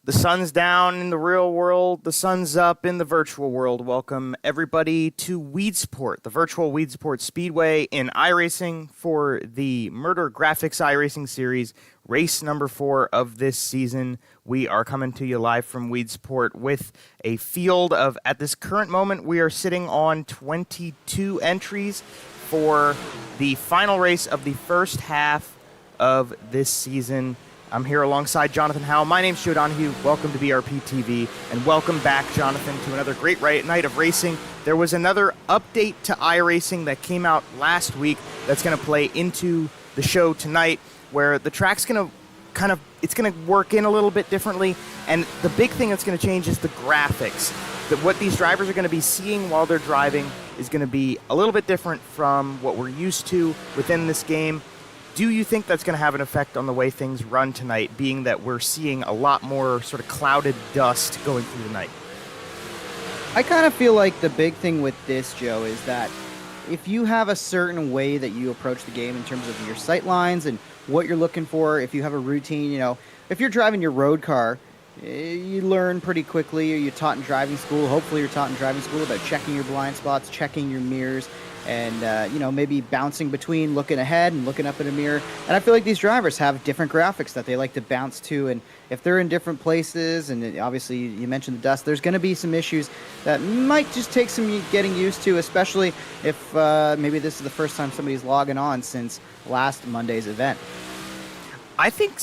The sun's down in the real world, the sun's up in the virtual world. Welcome everybody to Weedsport, the virtual Weedsport Speedway in iRacing for the Murder Graphics iRacing Series, race number 4 of this season. We are coming to you live from Weedsport with a field of, at this current moment, we are sitting on 22 entries for the final race of the first half of this season. I'm here alongside Jonathan Howell. My name's Joe Donahue. Welcome to BRPtv, and welcome back, Jonathan, to another great night of racing. There was another update to iRacing that came out last week that's going to play into the show tonight, where the track's going to it's going to work in a little bit differently, and the big thing that's going to change is the graphics. What these drivers are going to be seeing while they're driving is going to be a little bit different from what we're used to within this game. Do you think that's going to have an effect on the way things run tonight, being that we're seeing a lot more sort of clouded dust going through the night? I kind of feel like the big thing with this, Joe, is that if you have a certain way that you approach the game in terms of your sight lines and what you're looking for, if you have a routine, if you're driving your road car, you learn pretty quickly, or you're taught in driving school, hopefully you're taught in driving school about checking your blind spots, checking your mirrors, and maybe bouncing between looking ahead and looking up in a mirror. And I feel like these drivers have different graphics that they like to bounce to, and if they're in different places, and obviously you mentioned the dust, there's going to be some issues that might just take some getting used to, especially if maybe this is the first time somebody's logging on since last Monday's event. I think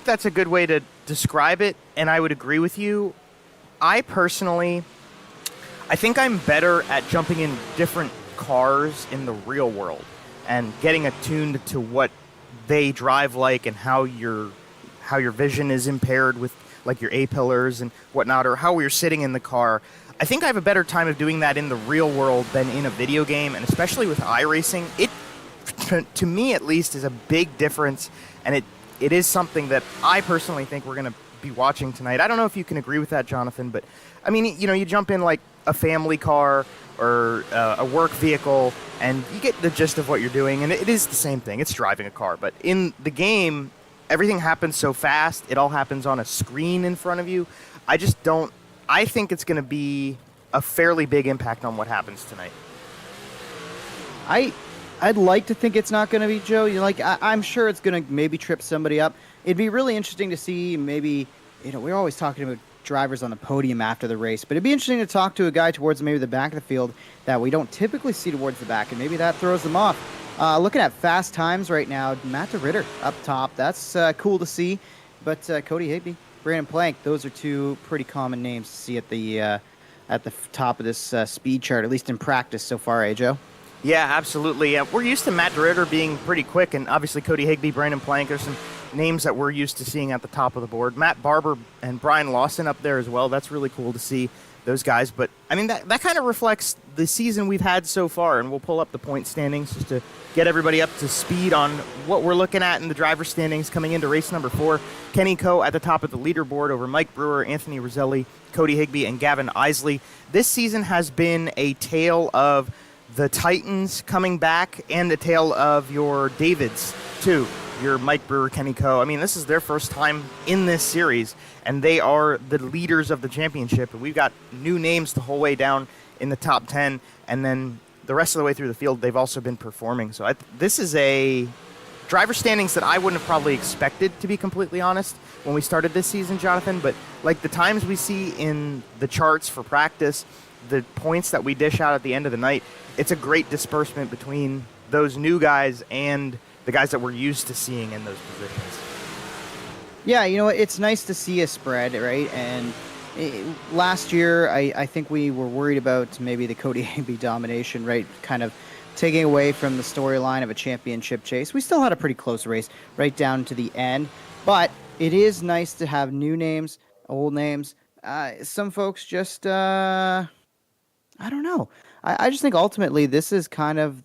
that's a good way to describe it, and I would agree with you. I think I'm better at jumping in different cars in the real world and getting attuned to what they drive like and how your vision is impaired with like your A-pillars and whatnot, or how you're sitting in the car. I think I have a better time of doing that in the real world than in a video game, and especially with iRacing. It, to me at least, is a big difference, and it is something that I personally think we're going to be watching tonight. I don't know if you can agree with that, Jonathan, but I mean, you jump in like a family car or a work vehicle, and you get the gist of what you're doing, and it is the same thing. It's driving a car, but in the game, everything happens so fast. It all happens on a screen in front of you. I think it's going to be a fairly big impact on what happens tonight. I'd like to think it's not going to be, Joe. I'm sure it's going to maybe trip somebody up. It'd be really interesting to see maybe, we're always talking about drivers on the podium after the race, but it'd be interesting to talk to a guy towards maybe the back of the field that we don't typically see towards the back, and maybe that throws them off. Looking at fast times right now, Matt DeRitter up top. That's cool to see. But Cody Higby, Brandon Plank, those are two pretty common names to see at the top of this speed chart, at least in practice so far, eh, Joe? Yeah, absolutely. We're used to Matt DeRitter being pretty quick, and obviously Cody Higby, Brandon Plank, there's some names that we're used to seeing at the top of the board. Matt Barber and Brian Lawson up there as well. That's really cool to see those guys. But, I mean, that kind of reflects the season we've had so far, and we'll pull up the point standings just to get everybody up to speed on what we're looking at in the driver standings coming into race number 4. Kenny Coe at the top of the leaderboard over Mike Brewer, Anthony Roselli, Cody Higby, and Gavin Isley. This season has been a tale of the Titans coming back and the tale of your Davids, too. Your Mike Brewer, Kenny Coe. I mean, this is their first time in this series, and they are the leaders of the championship. And we've got new names the whole way down in the top 10, and then the rest of the way through the field, they've also been performing. So this is a driver standings that I wouldn't have probably expected, to be completely honest, when we started this season, Jonathan. But like the times we see in the charts for practice, the points that we dish out at the end of the night, it's a great disbursement between those new guys and the guys that we're used to seeing in those positions. Yeah, it's nice to see a spread, right? And last year, I think we were worried about maybe the Cody Higby domination, right? Kind of taking away from the storyline of a championship chase. We still had a pretty close race right down to the end, but it is nice to have new names, old names. Some folks just, I don't know. I just think ultimately this is kind of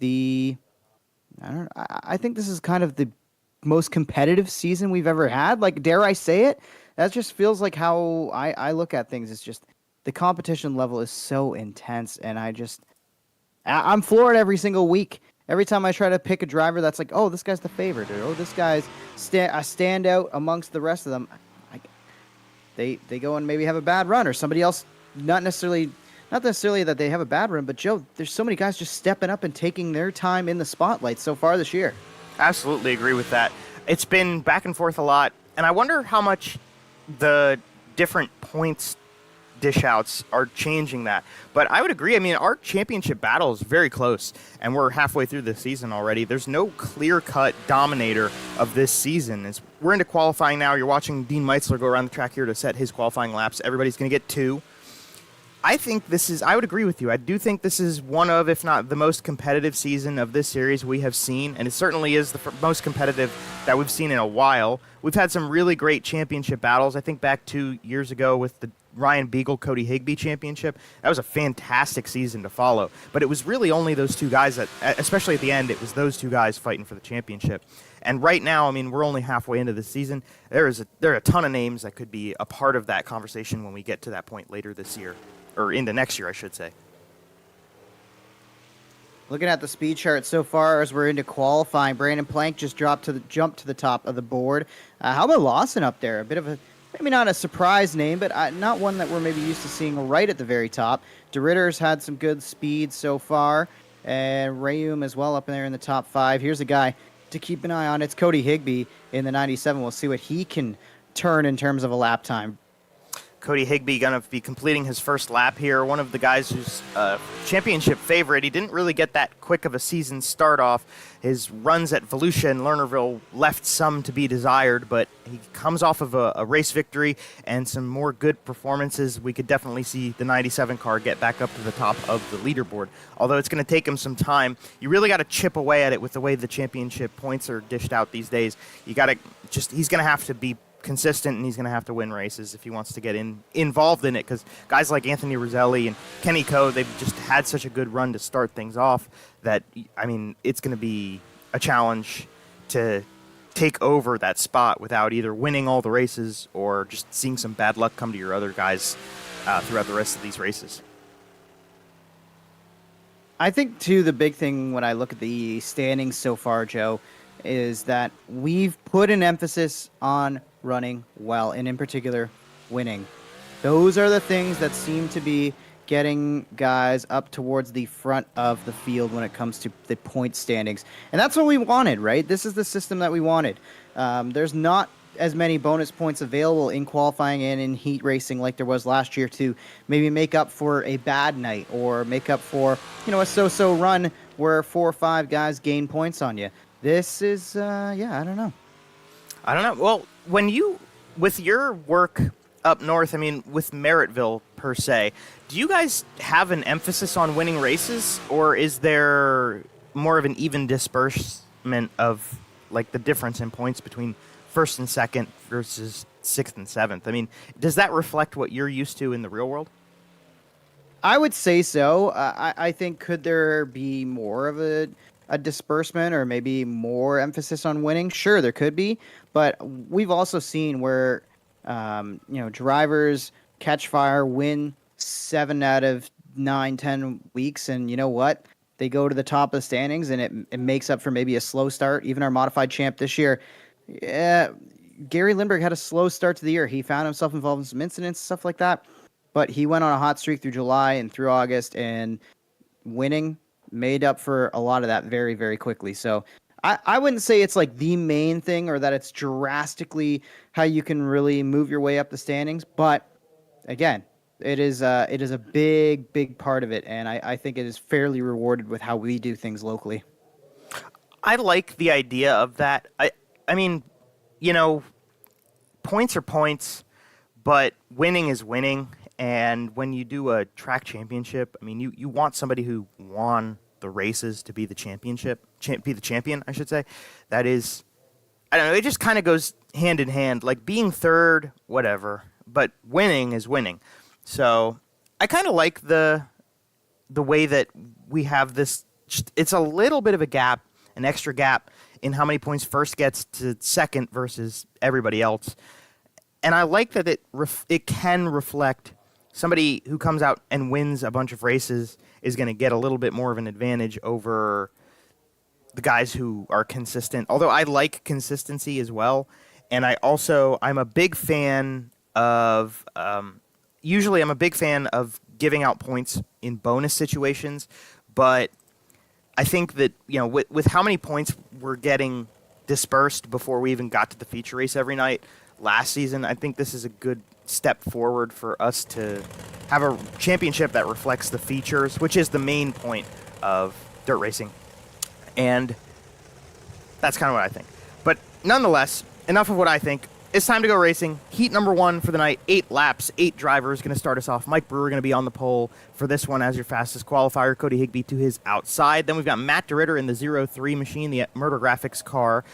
I think this is kind of the most competitive season we've ever had. Like, dare I say it? That just feels like how I look at things. It's just the competition level is so intense, and I'm floored every single week. Every time I try to pick a driver that's like, oh, this guy's the favorite, or oh, this guy's a standout amongst the rest of them. they go and maybe have a bad run, or somebody else, not necessarily that they have a bad run, but Joe, there's so many guys just stepping up and taking their time in the spotlight so far this year. Absolutely agree with that. It's been back and forth a lot, and I wonder how much the different points dish outs are changing that. But I would agree. I mean, our championship battle is very close, and we're halfway through the season already. There's no clear-cut dominator of this season. We're into qualifying now. You're watching Dean Meitzler go around the track here to set his qualifying laps. Everybody's going to get 2. I would agree with you. I do think this is one of, if not the most competitive season of this series we have seen, and it certainly is the most competitive that we've seen in a while. We've had some really great championship battles. I think back 2 years ago with the Ryan Beagle, Cody Higbee championship. That was a fantastic season to follow. But it was really only those 2 guys that, especially at the end, it was those 2 guys fighting for the championship. And right now, I mean, we're only halfway into the season. There are a ton of names that could be a part of that conversation when we get to that point later this year. Or into next year, I should say. Looking at the speed chart so far as we're into qualifying, Brandon Plank just jumped to the top of the board. How about Lawson up there? A bit of a, maybe not a surprise name, but not one that we're maybe used to seeing right at the very top. DeRitter's had some good speed so far, and Rayum as well up in there in the top 5. Here's a guy to keep an eye on. It's Cody Higbee in the 97. We'll see what he can turn in terms of a lap time. Cody Higbee going to be completing his first lap here. One of the guys who's championship favorite. He didn't really get that quick of a season start off. His runs at Volusia and Lernerville left some to be desired, but he comes off of a race victory and some more good performances. We could definitely see the 97 car get back up to the top of the leaderboard. Although it's going to take him some time. You really got to chip away at it with the way the championship points are dished out these days. He's going to have to be consistent, and he's going to have to win races if he wants to get involved in it, because guys like Anthony Roselli and Kenny Coe, they've just had such a good run to start things off that, I mean, it's going to be a challenge to take over that spot without either winning all the races or just seeing some bad luck come to your other guys throughout the rest of these races. I think, too, the big thing when I look at the standings so far, Joe, is that we've put an emphasis on running well, and in particular, winning. Those are the things that seem to be getting guys up towards the front of the field when it comes to the point standings. And that's what we wanted, right? This is the system that we wanted. There's not as many bonus points available in qualifying and in heat racing like there was last year to maybe make up for a bad night or make up for, a so-so run where 4 or 5 guys gain points on you. This is, I don't know. Well, with your work up north, I mean, with Merrittville per se, do you guys have an emphasis on winning races, or is there more of an even disbursement of, like, the difference in points between first and second versus 6th and 7th? I mean, does that reflect what you're used to in the real world? I would say so. I think, could there be more of a disbursement or maybe more emphasis on winning? Sure, there could be, but we've also seen where drivers catch fire, win 7 out of 9, 10 weeks, and you know what? They go to the top of the standings, and it makes up for maybe a slow start. Even our modified champ this year, Gary Lindbergh had a slow start to the year. He found himself involved in some incidents, stuff like that, but he went on a hot streak through July and through August, and winning made up for a lot of that very, very quickly. So I wouldn't say it's like the main thing or that it's drastically how you can really move your way up the standings. But again, it is a big, big part of it. And I think it is fairly rewarded with how we do things locally. I like the idea of that. I mean, points are points, but winning is winning. And when you do a track championship, I mean, you want somebody who won the races to be the be the champion, I should say. That is, I don't know, it just kind of goes hand in hand. Like, being third, whatever, but winning is winning. So I kind of like the way that we have this. It's a little bit of a gap, an extra gap in how many points first gets to second versus everybody else. And I like that it can reflect somebody who comes out and wins a bunch of races is going to get a little bit more of an advantage over the guys who are consistent. Although I like consistency as well. And I'm a big fan of usually I'm a big fan of giving out points in bonus situations, but I think that, with how many points we're getting dispersed before we even got to the feature race every night last season, I think this is a good step forward for us to have a championship that reflects the features, which is the main point of dirt racing. And that's kind of what I think. But nonetheless, enough of what I think. It's time to go racing. Heat number 1 for the night. 8 laps, 8 drivers. Going to start us off. Mike Brewer going to be on the pole for this one as your fastest qualifier. Cody Higbee to his outside. Then we've got Matt DeRitter in the 03 machine, the Murder Graphics car,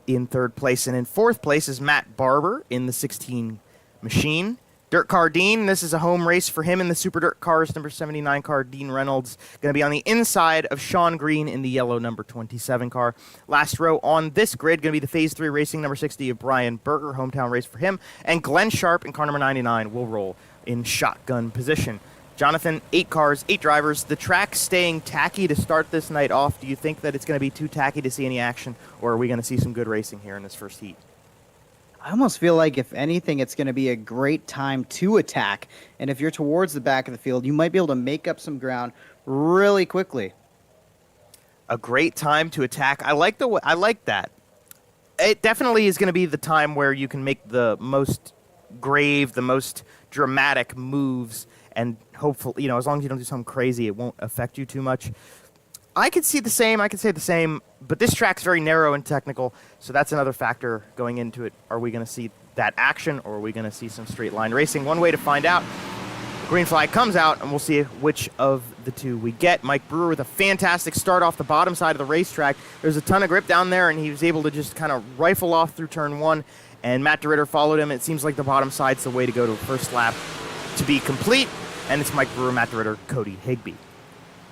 in 3rd place. And in 4th place is Matt Barber in the 16 machine. Dirt Car Dean, this is a home race for him in the Super Dirt Cars, number 79 car. Dean Reynolds going to be on the inside of Sean Green in the yellow number 27 car. Last row on this grid going to be the Phase 3 Racing number 60 of Brian Berger, hometown race for him. And Glenn Sharp in car number 99 will roll in shotgun position. Jonathan, 8 cars, 8 drivers. The track staying tacky to start this night off. Do you think that it's going to be too tacky to see any action, or are we going to see some good racing here in this first heat? I almost feel like, if anything, it's going to be a great time to attack. And if you're towards the back of the field, you might be able to make up some ground really quickly. A great time to attack. I like that. It definitely is going to be the time where you can make the most grave, the most dramatic moves, and hopefully, as long as you don't do something crazy, it won't affect you too much. I could say the same, but this track's very narrow and technical, so that's another factor going into it. Are we going to see that action, or are we going to see some straight line racing? One way to find out, the green flag comes out, and we'll see which of the two we get. Mike Brewer with a fantastic start off the bottom side of the racetrack. There's a ton of grip down there, and he was able to just kind of rifle off through turn 1, and Matt DeRitter followed him. It seems like the bottom side's the way to go to the first lap to be complete, and it's Mike Brewer, Matt DeRitter, Cody Higbee.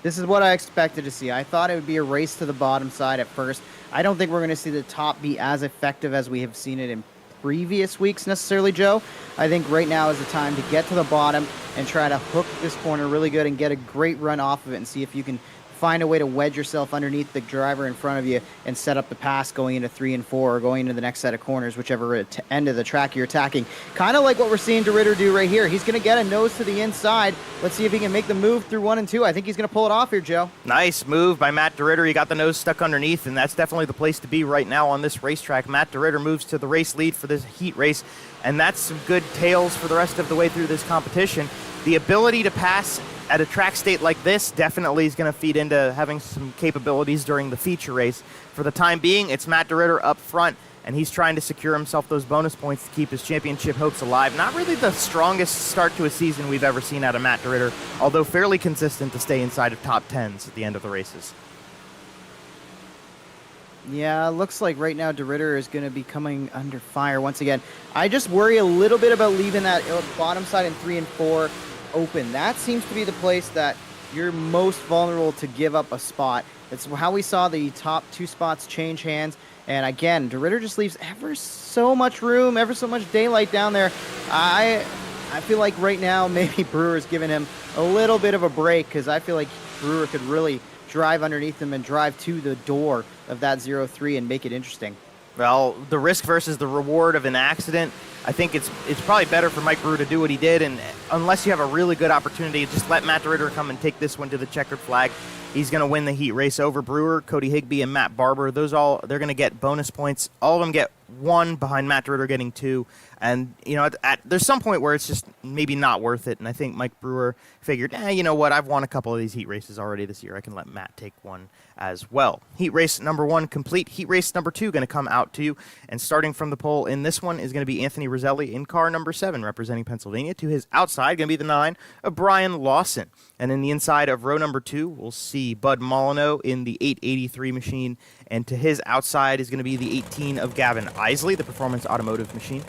This is what I expected to see. I thought it would be a race to the bottom side at first. I don't think we're going to see the top be as effective as we have seen it in previous weeks necessarily, Joe. I think right now is the time to get to the bottom and try to hook this corner really good and get a great run off of it and see if you can find a way to wedge yourself underneath the driver in front of you and set up the pass going into 3 and 4 or going into the next set of corners, whichever end of the track you're attacking. Kind of like what we're seeing DeRitter do right here. He's going to get a nose to the inside. Let's see if he can make the move through 1 and 2. I think he's going to pull it off here, Joe. Nice move by Matt DeRitter. He got the nose stuck underneath, and that's definitely the place to be right now on this racetrack. Matt DeRitter moves to the race lead for this heat race, and that's some good tails for the rest of the way through this competition. The ability to pass at a track state like this definitely is going to feed into having some capabilities during the feature race. For the time being, it's Matt DeRitter up front, and he's trying to secure himself those bonus points to keep his championship hopes alive. Not really the strongest start to a season we've ever seen out of Matt DeRitter, although fairly consistent to stay inside of top 10s at the end of the races. Yeah, looks like right now DeRitter is going to be coming under fire once again. I just worry a little bit about leaving that bottom side in 3 and 4 open. That seems to be the place that you're most vulnerable to give up a spot. It's how we saw the top 2 spots change hands. And again, DeRitter just leaves ever so much room, ever so much daylight down there. I feel like right now maybe Brewer's giving him a little bit of a break, because I feel like Brewer could really drive underneath him and drive to the door of that 0-3 and make it interesting. Well, the risk versus the reward of an accident, I think it's probably better for Mike Brewer to do what he did, and unless you have a really good opportunity, just let Matt DeRitter come and take this one to the checkered flag. He's going to win the heat race over Brewer, Cody Higbee, and Matt Barber. They're going to get bonus points. All of them get 1, behind Matt DeRitter getting 2. And, there's some point where it's just maybe not worth it. And I think Mike Brewer figured, you know what, I've won a couple of these heat races already this year. I can let Matt take one as well. Heat race number 1 complete. Heat race number 2 going to come out to you. And starting from the pole in this one is going to be Anthony Roselli in car number 7, representing Pennsylvania. To his outside, going to be the 9 of Brian Lawson. And in the inside of row number 2, we'll see Bud Molyneux in the 883 machine. And to his outside is going to be the 18 of Gavin Isley, the Performance Automotive machine.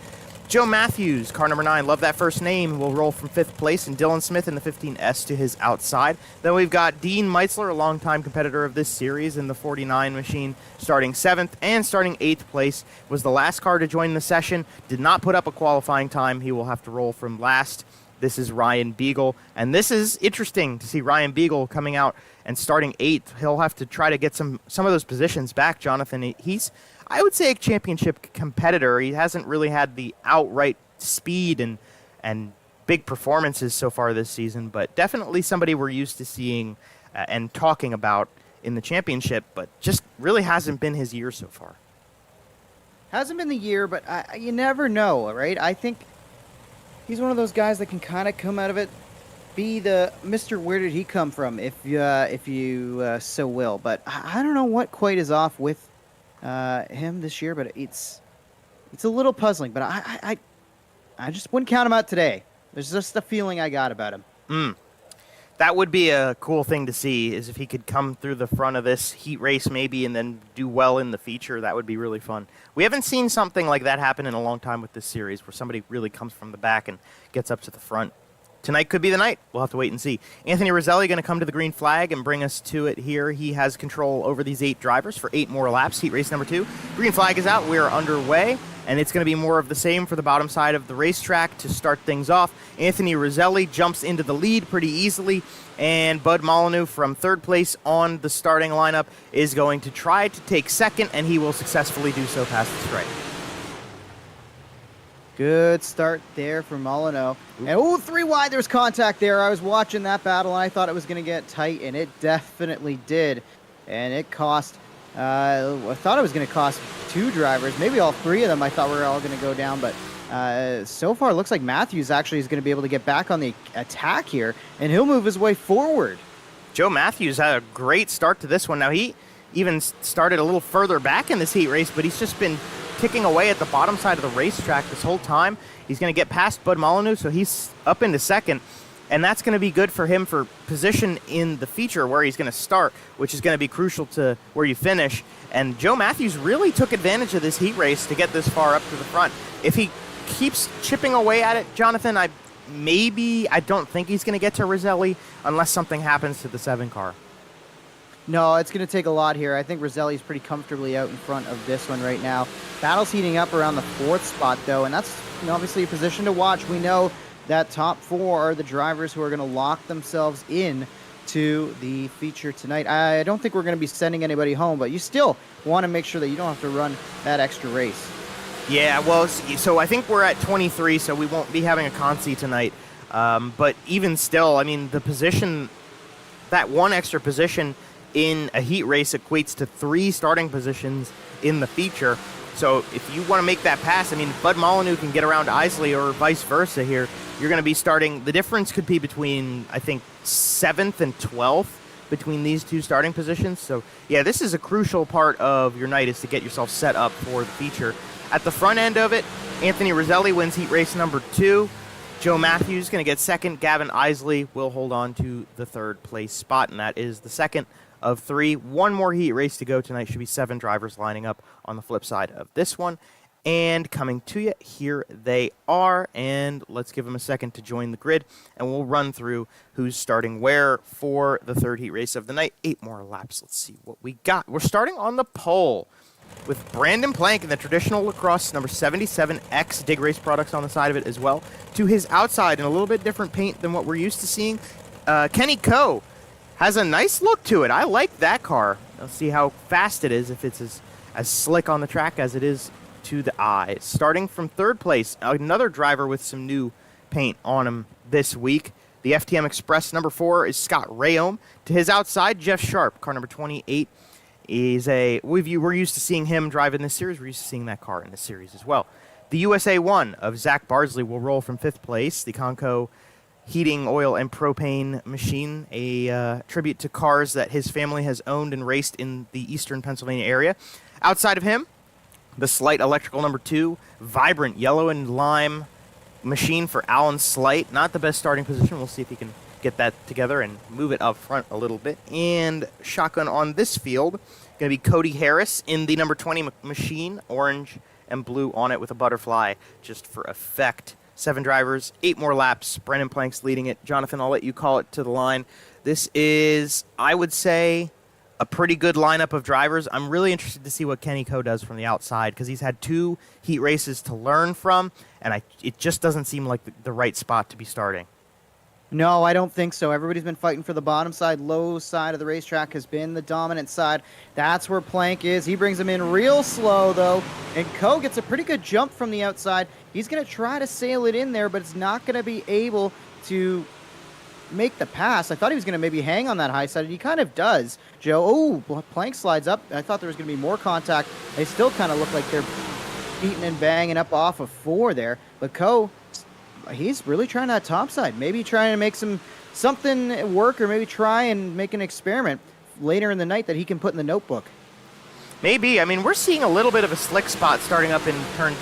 Joe Matthews, car number 9, love that first name, will roll from 5th place, and Dylan Smith in the 15S to his outside. Then we've got Dean Meitzler, a longtime competitor of this series, in the 49 machine, starting 7th, and starting 8th place. Was the last car to join the session, did not put up a qualifying time. He will have to roll from last. This is Ryan Beagle, and this is interesting to see Ryan Beagle coming out and starting 8th. He'll have to try to get some of those positions back, Jonathan. He's, I would say, a championship competitor. He hasn't really had the outright speed and big performances so far this season, but definitely somebody we're used to seeing and talking about in the championship, but just really hasn't been his year so far. Hasn't been the year, but you never know, right? I think he's one of those guys that can kind of come out of it, be the Mr. Where did he come from, if you so will. But I don't know what quite is off with him this year, but it's a little puzzling. But I just wouldn't count him out today. There's just a feeling I got about him. That would be a cool thing to see, is if he could come through the front of this heat race maybe and then do well in the feature. That would be really fun. We haven't seen something like that happen in a long time with this series, where somebody really comes from the back and gets up to the front. Tonight could be the night. We'll have to wait and see. Anthony Roselli going to come to the green flag and bring us to it here. He has control over these 8 drivers for 8 more laps. Heat race number 2. Green flag is out. We're underway. And it's going to be more of the same for the bottom side of the racetrack to start things off. Anthony Roselli jumps into the lead pretty easily, and Bud Molyneux from 3rd place on the starting lineup is going to try to take 2nd, and he will successfully do so past the stripe. Good start there for Molyneux. And 3 wide, there's contact there. I was watching that battle, and I thought it was going to get tight, and it definitely did. And it cost... I thought it was going to cost 2 drivers, maybe all 3 of them I thought were all going to go down, but so far it looks like Matthews actually is going to be able to get back on the attack here, and he'll move his way forward. Joe Matthews had a great start to this one. Now, he even started a little further back in this heat race, but he's just been ticking away at the bottom side of the racetrack this whole time. He's going to get past Bud Molyneux, so he's up into 2nd. And that's going to be good for him for position in the feature where he's going to start, which is going to be crucial to where you finish. And Joe Matthews really took advantage of this heat race to get this far up to the front. If he keeps chipping away at it, Jonathan, I don't think he's going to get to Roselli unless something happens to the 7 car. No, it's going to take a lot here. I think Roselli's pretty comfortably out in front of this one right now. Battle's heating up around the 4th spot, though, and that's obviously a position to watch. We know that top 4 are the drivers who are going to lock themselves in to the feature tonight. I don't think we're going to be sending anybody home, but you still want to make sure that you don't have to run that extra race. Yeah, well, so I think we're at 23, so we won't be having a consi tonight. But even still, I mean, the position, that 1 extra position in a heat race equates to 3 starting positions in the feature. So if you want to make that pass, I mean, Bud Molyneux can get around Isley or vice versa here. You're going to be starting, the difference could be between, I think, 7th and 12th between these 2 starting positions. So, yeah, this is a crucial part of your night, is to get yourself set up for the feature. At the front end of it, Anthony Roselli wins heat race number 2. Joe Matthews going to get 2nd. Gavin Isley will hold on to the 3rd place spot, and that is the 2nd of 3. 1 more heat race to go tonight. Should be 7 drivers lining up on the flip side of this one. And coming to you, here they are. And let's give them a second to join the grid, and we'll run through who's starting where for the 3rd heat race of the night. 8 more laps. Let's see what we got. We're starting on the pole with Brandon Plank in the traditional lacrosse number 77X, Dig Race products on the side of it as well. To his outside, in a little bit different paint than what we're used to seeing, Kenny Coe has a nice look to it. I like that car. Let's see how fast it is, if it's as slick on the track as it is to the eye. Starting from 3rd place, another driver with some new paint on him this week. The FTM Express number 4 is Scott Rayom. To his outside, Jeff Sharp, car number 28, is we're used to seeing him drive in this series. We're used to seeing that car in this series as well. The USA 1 of Zach Bardsley will roll from 5th place. The Conco heating, oil, and propane machine, a tribute to cars that his family has owned and raced in the eastern Pennsylvania area. Outside of him, the Slight Electrical number 2, vibrant yellow and lime machine for Alan Slight. Not the best starting position. We'll see if he can get that together and move it up front a little bit. And shotgun on this field, going to be Cody Harris in the number 20 machine, orange and blue on it with a butterfly just for effect. 7 drivers, 8 more laps. Brendan Plank's leading it. Jonathan, I'll let you call it to the line. This is, I would say, a pretty good lineup of drivers. I'm really interested to see what Kenny Coe does from the outside, because he's had 2 heat races to learn from, and it just doesn't seem like the right spot to be starting. No, I don't think so. Everybody's been fighting for the bottom side. Low side of the racetrack has been the dominant side. That's where Plank is. He brings him in real slow, though. And Ko gets a pretty good jump from the outside. He's going to try to sail it in there, but it's not going to be able to make the pass. I thought he was going to maybe hang on that high side, and he kind of does, Joe. Oh, Plank slides up. I thought there was going to be more contact. They still kind of look like they're beating and banging up off of 4 there. But Ko, he's really trying that top side. Maybe trying to make something work, or maybe try and make an experiment later in the night that he can put in the notebook. Maybe. I mean, we're seeing a little bit of a slick spot starting up in turns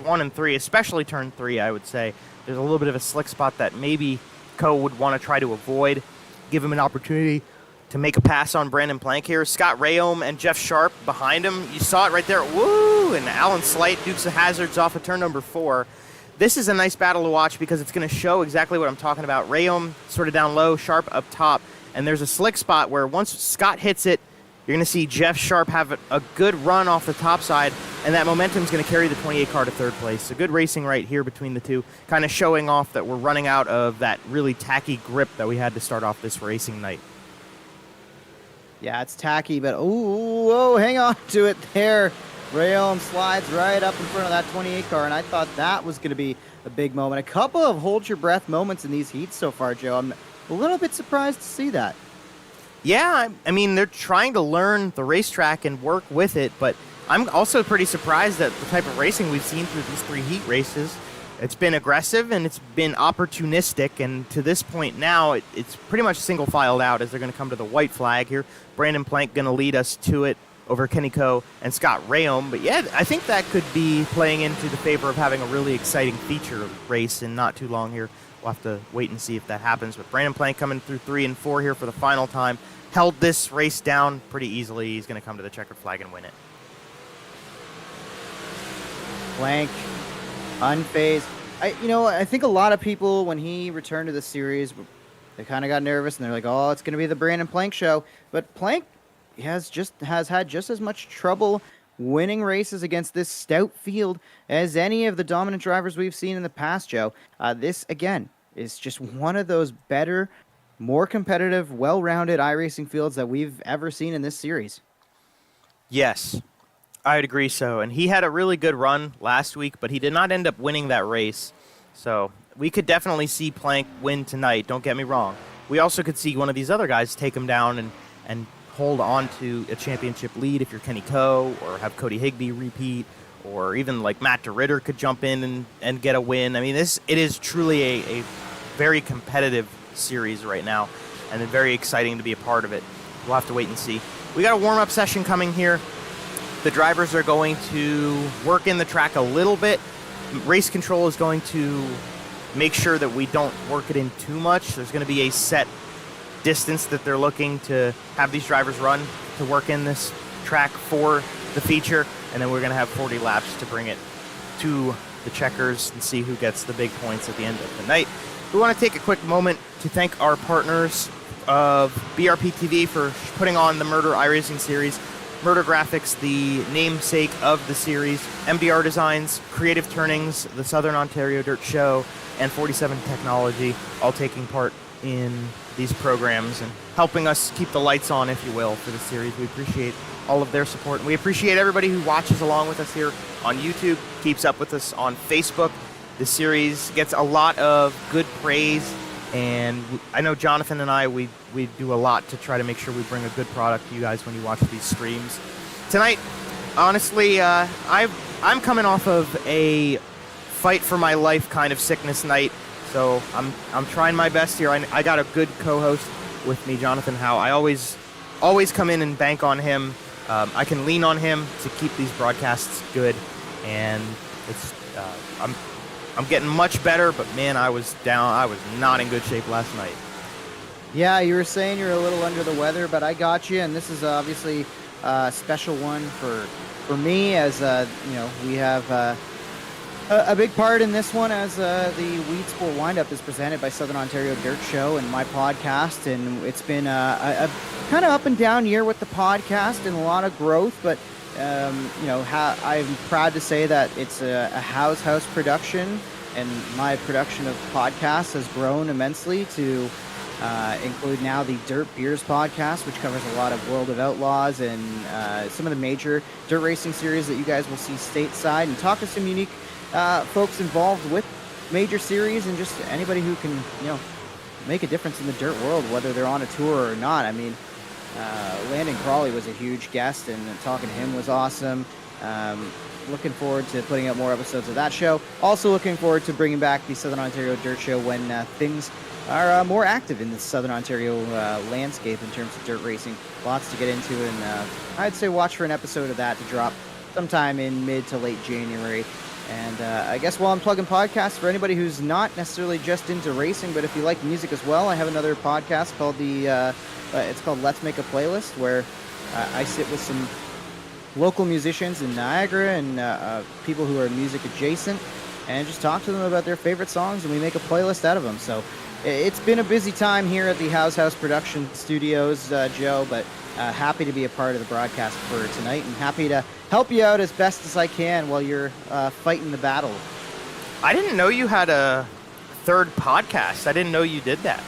one and 3, especially turn 3, I would say. There's a little bit of a slick spot that maybe Ko would want to try to avoid, give him an opportunity to make a pass on Brandon Plank here. Scott Rayom and Jeff Sharp behind him. You saw it right there. Woo! And Alan Slight dukes the hazards off of turn number 4. This is a nice battle to watch because it's going to show exactly what I'm talking about. Rayom sort of down low, Sharp up top. And there's a slick spot where once Scott hits it, you're going to see Jeff Sharp have a good run off the top side, and that momentum is going to carry the 28 car to 3rd place. So good racing right here between the two, kind of showing off that we're running out of that really tacky grip that we had to start off this racing night. Yeah, it's tacky, but oh, hang on to it there. Rayom slides right up in front of that 28 car, and I thought that was going to be a big moment. A couple of hold-your-breath moments in these heats so far, Joe. I'm a little bit surprised to see that. Yeah, I mean, they're trying to learn the racetrack and work with it, but I'm also pretty surprised at the type of racing we've seen through these 3 heat races. It's been aggressive and it's been opportunistic, and to this point now, it's pretty much single-filed out as they're going to come to the white flag here. Brandon Plank going to lead us to it over Kenny Ko and Scott Rayom. But yeah, I think that could be playing into the favor of having a really exciting feature race in not too long here. We'll have to wait and see if that happens. But Brandon Plank coming through 3 and 4 here for the final time. Held this race down pretty easily. He's going to come to the checkered flag and win it. Plank, unfazed. I think a lot of people, when he returned to the series, they kind of got nervous and they're like, oh, it's going to be the Brandon Plank show. But Plank has had just as much trouble winning races against this stout field as any of the dominant drivers we've seen in the past, Joe. This, again, is just one of those better, more competitive, well-rounded iRacing fields that we've ever seen in this series. Yes, I'd agree so. And he had a really good run last week, but he did not end up winning that race. So we could definitely see Plank win tonight, don't get me wrong. We also could see one of these other guys take him down and hold on to a championship lead if you're Kenny Ko, or have Cody Higbee repeat, or even like Matt DeRitter could jump in and get a win. I mean, it is truly a very competitive series right now, and it's very exciting to be a part of it. We'll have to wait and see. We got a warm-up session coming here. The drivers are going to work in the track a little bit. Race control is going to make sure that we don't work it in too much. There's going to be a set distance that they're looking to have these drivers run to work in this track for the feature, and then we're going to have 40 laps to bring it to the checkers and see who gets the big points at the end of the night. We want to take a quick moment to thank our partners of BRPtv for putting on the Murder iRacing series. Murder Graphics, the namesake of the series, MDR Designs, Creative Turnings, the Southern Ontario Dirt Show, and 47 Technology, all taking part in these programs and helping us keep the lights on, if you will, for the series. We appreciate all of their support, and we appreciate everybody who watches along with us here on YouTube, keeps up with us on Facebook. The series gets a lot of good praise, and I know Jonathan and I, we do a lot to try to make sure we bring a good product to you guys when you watch these streams. Tonight, honestly, I'm coming off of a fight for my life kind of sickness night, so I'm trying my best here. I got a good co-host with me, Jonathan Howe. I always come in and bank on him. I can lean on him to keep these broadcasts good, and it's I'm getting much better, but man, I was down. I was not in good shape last night. Yeah, you were saying you're a little under the weather, but I got you, and this is obviously a special one for me, as we have a big part in this one, as the Weedsport Windup is presented by Southern Ontario Dirt Show and my podcast, and it's been a kind of up and down year with the podcast and a lot of growth, but I'm proud to say that it's a house production. and my production of podcasts has grown immensely to include now the Dirt Beers podcast, which covers a lot of World of Outlaws and some of the major dirt racing series that you guys will see stateside, and talk to some unique folks involved with major series and just anybody who can, make a difference in the dirt world, whether they're on a tour or not. I mean, Landon Crawley was a huge guest, and talking to him was awesome. Looking forward to putting out more episodes of that show. Also looking forward to bringing back the Southern Ontario Dirt Show when things are more active in the Southern Ontario landscape in terms of dirt racing. Lots to get into, and I'd say watch for an episode of that to drop sometime in mid to late January. And I guess while I'm plugging podcasts, for anybody who's not necessarily just into racing, but if you like music as well, I have another podcast called it's called Let's Make a Playlist, where I sit with some local musicians in Niagara and people who are music adjacent, and just talk to them about their favorite songs, and we make a playlist out of them. So it's been a busy time here at the House Production Studios, Joe, but happy to be a part of the broadcast for tonight, and happy to help you out as best as I can while you're fighting the battle. I didn't know you had a third podcast. I didn't know you did that.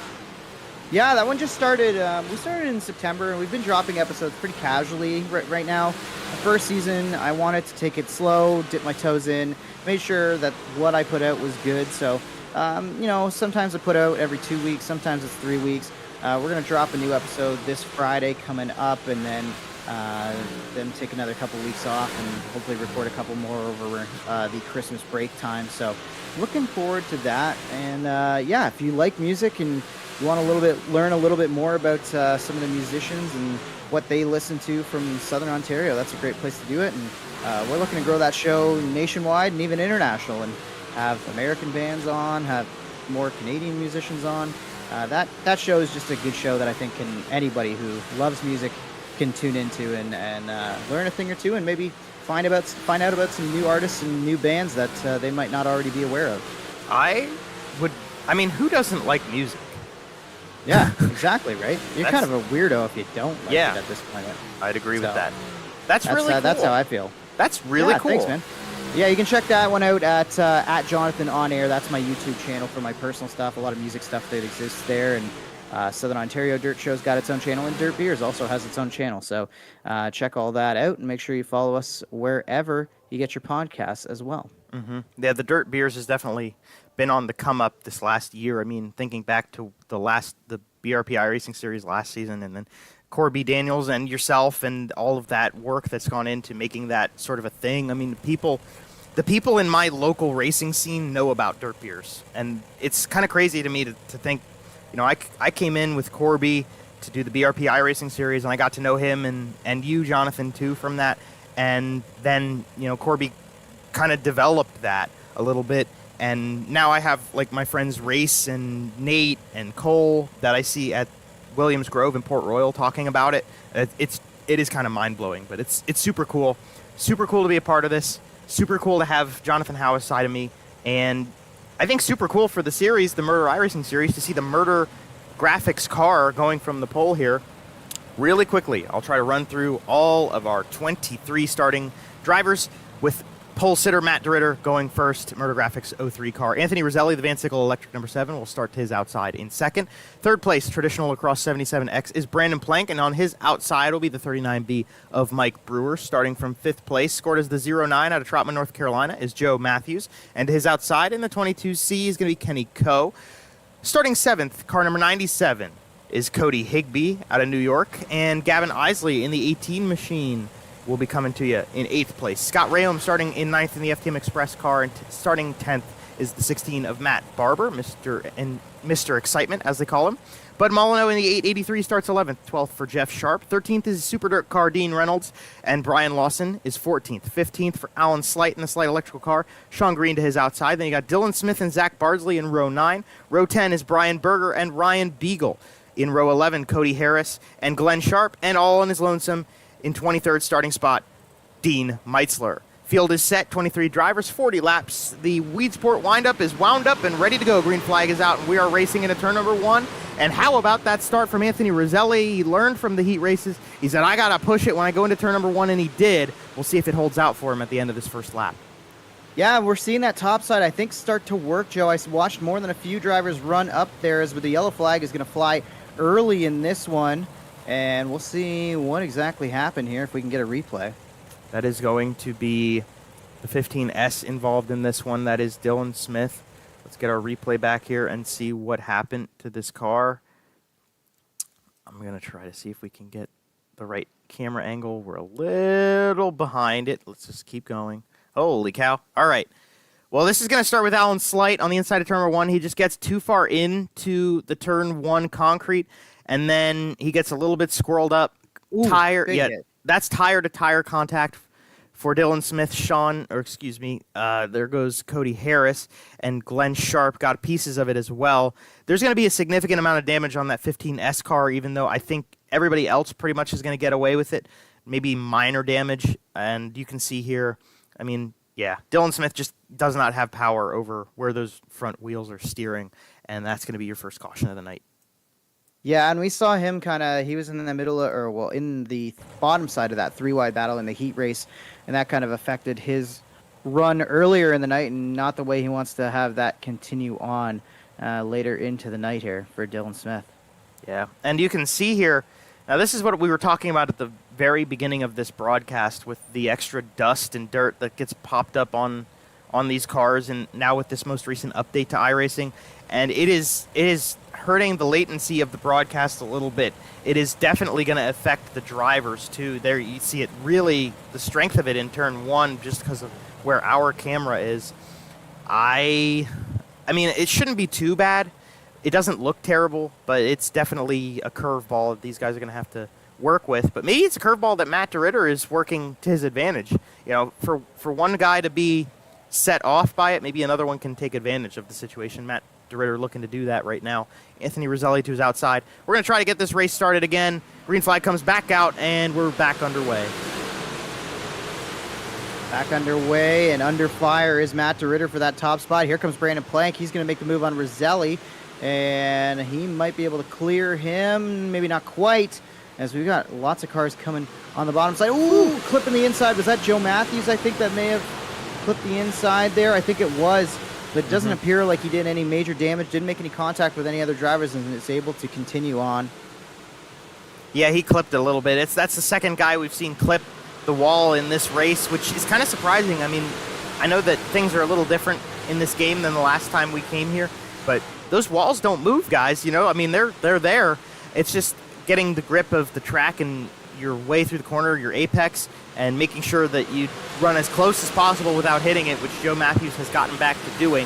Yeah, that one just started. We started in September, and we've been dropping episodes pretty casually right now. The first season, I wanted to take it slow, dip my toes in, made sure that what I put out was good. So, sometimes I put out every 2 weeks, sometimes it's 3 weeks. We're going to drop a new episode this Friday coming up, and then take another couple weeks off and hopefully record a couple more over the Christmas break time. So looking forward to that. And if you like music and you want learn a little bit more about some of the musicians and what they listen to from Southern Ontario, that's a great place to do it. And we're looking to grow that show nationwide and even international, and have American bands on, have more Canadian musicians on. That show is just a good show that I think anybody who loves music can tune into and learn a thing or two, and maybe find out about some new artists and new bands that they might not already be aware of. Who doesn't like music? Yeah, exactly, right? You're kind of a weirdo if you don't like it at this point. I'd agree with that. That's really cool. That's how I feel. That's really cool. Thanks, man. Yeah, you can check that one out at Jonathan On Air. That's my YouTube channel for my personal stuff. A lot of music stuff that exists there, and Southern Ontario Dirt Show's got its own channel, and Dirt Beers also has its own channel. So check all that out, and make sure you follow us wherever you get your podcasts as well. Mm-hmm. Yeah, the Dirt Beers has definitely been on the come up this last year. I mean, thinking back to the BRP iRacing series last season, and then Corby Daniels and yourself and all of that work that's gone into making that sort of a thing. I mean, the people in my local racing scene know about Dirt Beers, and it's kind of crazy to me to think, I came in with Corby to do the BRP iRacing series, and I got to know him and you, Jonathan, too, from that. And then, Corby kind of developed that a little bit. And now I have, like, my friends Race and Nate and Cole that I see at Williams Grove in Port Royal talking about it. It is kind of mind-blowing, but it's super cool. Super cool to be a part of this. Super cool to have Jonathan Howe side of me. And I think super cool for the series, the Murder iRacing series, to see the Murder graphics car going from the pole here. Really quickly, I'll try to run through all of our 23 starting drivers, with pole sitter Matt DeRitter going first, Murder Graphics 03 car. Anthony Roselli, the Van Sickle Electric number 7, will start his outside in second. Third place, Traditional Lacrosse 77X, is Brandon Plank, and on his outside will be the 39B of Mike Brewer. Starting from fifth place, scored as the 09 out of Trotman, North Carolina, is Joe Matthews, and his outside in the 22C is going to be Kenny Coe. Starting seventh, car number 97, is Cody Higbee out of New York, and Gavin Isley in the 18 machine will be coming to you in 8th place. Scott Rayholm starting in 9th in the FTM Express car, and starting 10th is the 16 of Matt Barber, Mr. Excitement, as they call him. Bud Molyneux in the 883 starts 11th, 12th for Jeff Sharp. 13th is Super Dirt car Dean Reynolds, and Brian Lawson is 14th. 15th for Alan Slight in the Slight Electrical car, Sean Green to his outside. Then you got Dylan Smith and Zach Bardsley in row 9. Row 10 is Brian Berger and Ryan Beagle. In row 11, Cody Harris and Glenn Sharp, and all on his lonesome in 23rd starting spot, Dean Meitzler. Field is set, 23 drivers, 40 laps. The Weedsport windup is wound up and ready to go. Green flag is out, and we are racing into turn number 1. And how about that start from Anthony Roselli? He learned from the heat races. He said, I got to push it when I go into turn number 1, and he did. We'll see if it holds out for him at the end of this first lap. Yeah, we're seeing that top side, I think, start to work, Joe. I watched more than a few drivers run up there as the yellow flag is going to fly early in this one. And we'll see what exactly happened here if we can get a replay. That is going to be the 15S involved in this one. That is Dylan Smith. Let's get our replay back here and see what happened to this car. I'm going to try to see if we can get the right camera angle. We're a little behind it. Let's just keep going. Holy cow. All right. Well, this is going to start with Alan Slight on the inside of turn number 1. He just gets too far into the turn 1 concrete, and then he gets a little bit squirreled up. Ooh, tire. Yeah, hit. that's tire-to-tire contact for Dylan Smith. There goes Cody Harris, and Glenn Sharp got pieces of it as well. There's going to be a significant amount of damage on that 15S car, even though I think everybody else pretty much is going to get away with it. Maybe minor damage, and you can see here, I mean, yeah, Dylan Smith just does not have power over where those front wheels are steering, and that's going to be your first caution of the night. Yeah, and we saw him he was in the middle in the bottom side of that 3-wide battle in the heat race, and that kind of affected his run earlier in the night, and not the way he wants to have that continue on later into the night here for Dylan Smith. Yeah, and you can see here, now this is what we were talking about at the very beginning of this broadcast with the extra dust and dirt that gets popped up on these cars, and now with this most recent update to iRacing, and it is hurting the latency of the broadcast a little bit. It is definitely going to affect the drivers too. There you see it really, the strength of it in turn 1 just because of where our camera is. I mean, it shouldn't be too bad. It doesn't look terrible, but it's definitely a curveball that these guys are going to have to work with. But maybe it's a curveball that Matt DeRitter is working to his advantage. You know, for one guy to be set off by it, maybe another one can take advantage of the situation. Matt DeRitter looking to do that right now. Anthony Roselli to his outside. We're going to try to get this race started again. Green flag comes back out, and we're back underway. Back underway, and under fire is Matt DeRitter for that top spot. Here comes Brandon Plank. He's going to make the move on Roselli, and he might be able to clear him. Maybe not quite, as we've got lots of cars coming on the bottom side. Ooh, clipping the inside. Was that Joe Matthews, I think, that may have clipped the inside there? I think it was. But it doesn't appear like he did any major damage, didn't make any contact with any other drivers, and is able to continue on. Yeah, he clipped a little bit. That's the second guy we've seen clip the wall in this race, which is kind of surprising. I mean, I know that things are a little different in this game than the last time we came here, but those walls don't move, guys. You know, I mean, they're there. It's just getting the grip of the track and your way through the corner, your apex, and making sure that you run as close as possible without hitting it, which Joe Matthews has gotten back to doing.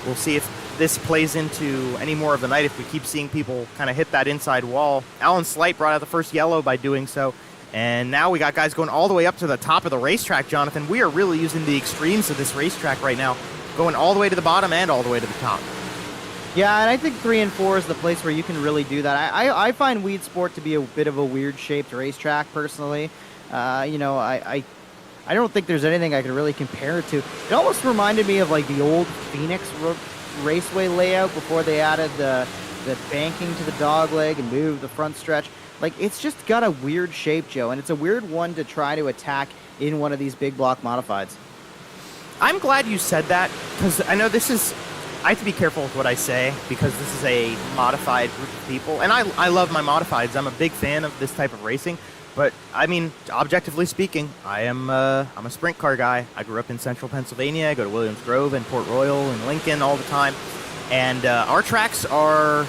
We'll see if this plays into any more of the night if we keep seeing people kind of hit that inside wall. Alan Slight brought out the first yellow by doing so, and now we got guys going all the way up to the top of the racetrack, Jonathan. We are really using the extremes of this racetrack right now, going all the way to the bottom and all the way to the top. Yeah, and I think 3 and 4 is the place where you can really do that. I find Weedsport to be a bit of a weird-shaped racetrack, personally. You know, I don't think there's anything I could really compare it to. It almost reminded me of like the old Phoenix Raceway layout before they added the banking to the dogleg and moved the front stretch. Like, it's just got a weird shape, Joe, and it's a weird one to try to attack in one of these big block modifieds. I'm glad you said that, because I know I have to be careful with what I say, because this is a modified group of people, and I love my modifieds. I'm a big fan of this type of racing. But, I mean, objectively speaking, I'm a sprint car guy. I grew up in central Pennsylvania. I go to Williams Grove and Port Royal and Lincoln all the time. And our tracks are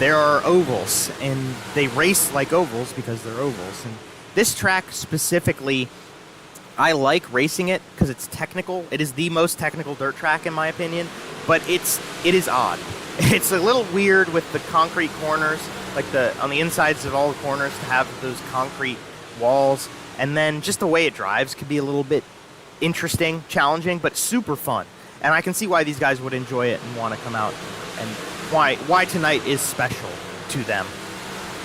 ovals, and they race like ovals because they're ovals. And this track specifically, I like racing it because it's technical. It is the most technical dirt track, in my opinion. But it is odd. It's a little weird with the concrete corners, like on the insides of all the corners, to have those concrete walls, and then just the way it drives could be a little bit interesting, challenging, but super fun. And I can see why these guys would enjoy it and want to come out, and why tonight is special to them,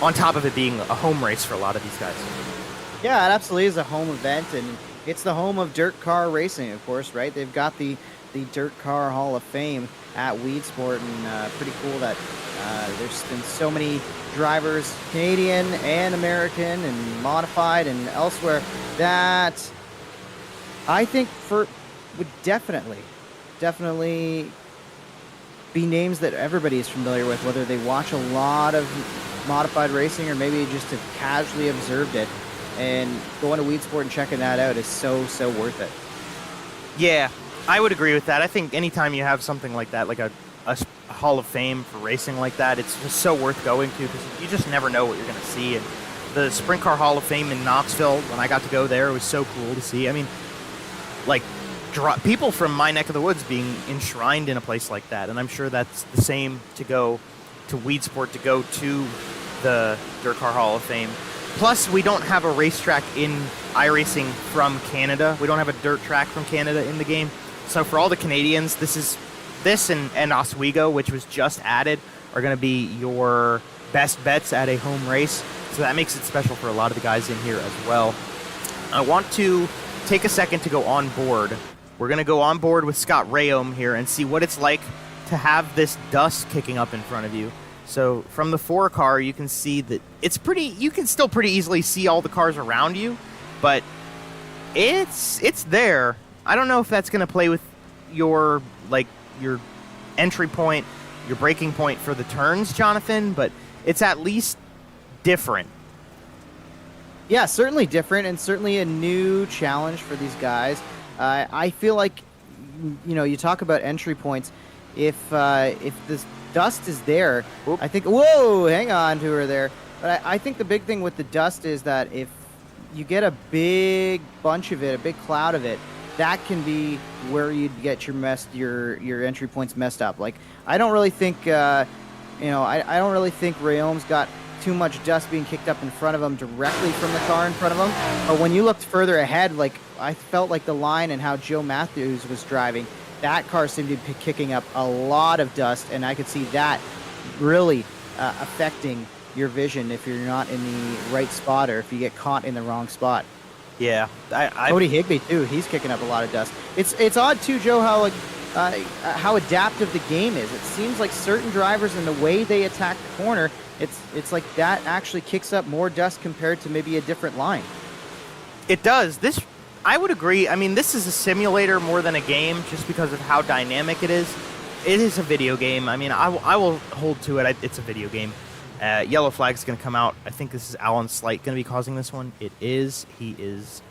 on top of it being a home race for a lot of these guys. Yeah, it absolutely is a home event, and it's the home of dirt car racing, of course, right? They've got the Dirt Car Hall of Fame at Weedsport, and pretty cool that there's been so many drivers, Canadian and American and modified and elsewhere, that I think would definitely be names that everybody is familiar with, whether they watch a lot of modified racing or maybe just have casually observed it. And going to Weedsport and checking that out is so worth it. Yeah, I would agree with that. I think anytime you have something like that, like a Hall of Fame for racing like that, it's just so worth going to because you just never know what you're going to see. And the Sprint Car Hall of Fame in Knoxville, when I got to go there, it was so cool to see. I mean, like, people from my neck of the woods being enshrined in a place like that. And I'm sure that's the same to go to Weedsport, to go to the Dirt Car Hall of Fame. Plus, we don't have a racetrack in iRacing from Canada. We don't have a dirt track from Canada in the game. So for all the Canadians, this and Oswego, which was just added, are going to be your best bets at a home race. So that makes it special for a lot of the guys in here as well. I want to take a second to go on board. We're going to go on board with Scott Rayom here and see what it's like to have this dust kicking up in front of you. So from the 4 car, you can see that you can still pretty easily see all the cars around you, but it's there. I don't know if that's going to play with your entry point, your braking point for the turns, Jonathan, but it's at least different. Yeah, certainly different and certainly a new challenge for these guys. I feel like, you talk about entry points. If this dust is there, I think, whoa, hang on to her there. But I think the big thing with the dust is that if you get a big bunch of it, a big cloud of it, that can be where you'd get your entry points messed up. Like, I don't really think, I don't really think Rayom's got too much dust being kicked up in front of him directly from the car in front of him. But when you looked further ahead, like, I felt like the line and how Joe Matthews was driving, that car seemed to be kicking up a lot of dust, and I could see that really affecting your vision if you're not in the right spot or if you get caught in the wrong spot. Yeah, Cody Higbee too. He's kicking up a lot of dust. It's odd too, Joe, how adaptive the game is. It seems like certain drivers and the way they attack the corner, it's like that actually kicks up more dust compared to maybe a different line. It does. I would agree. I mean, this is a simulator more than a game just because of how dynamic it is. It is a video game. I mean, I will hold to it. It's a video game. Yellow flag's going to come out. I think this is Alan Slight going to be causing this one. It is. He is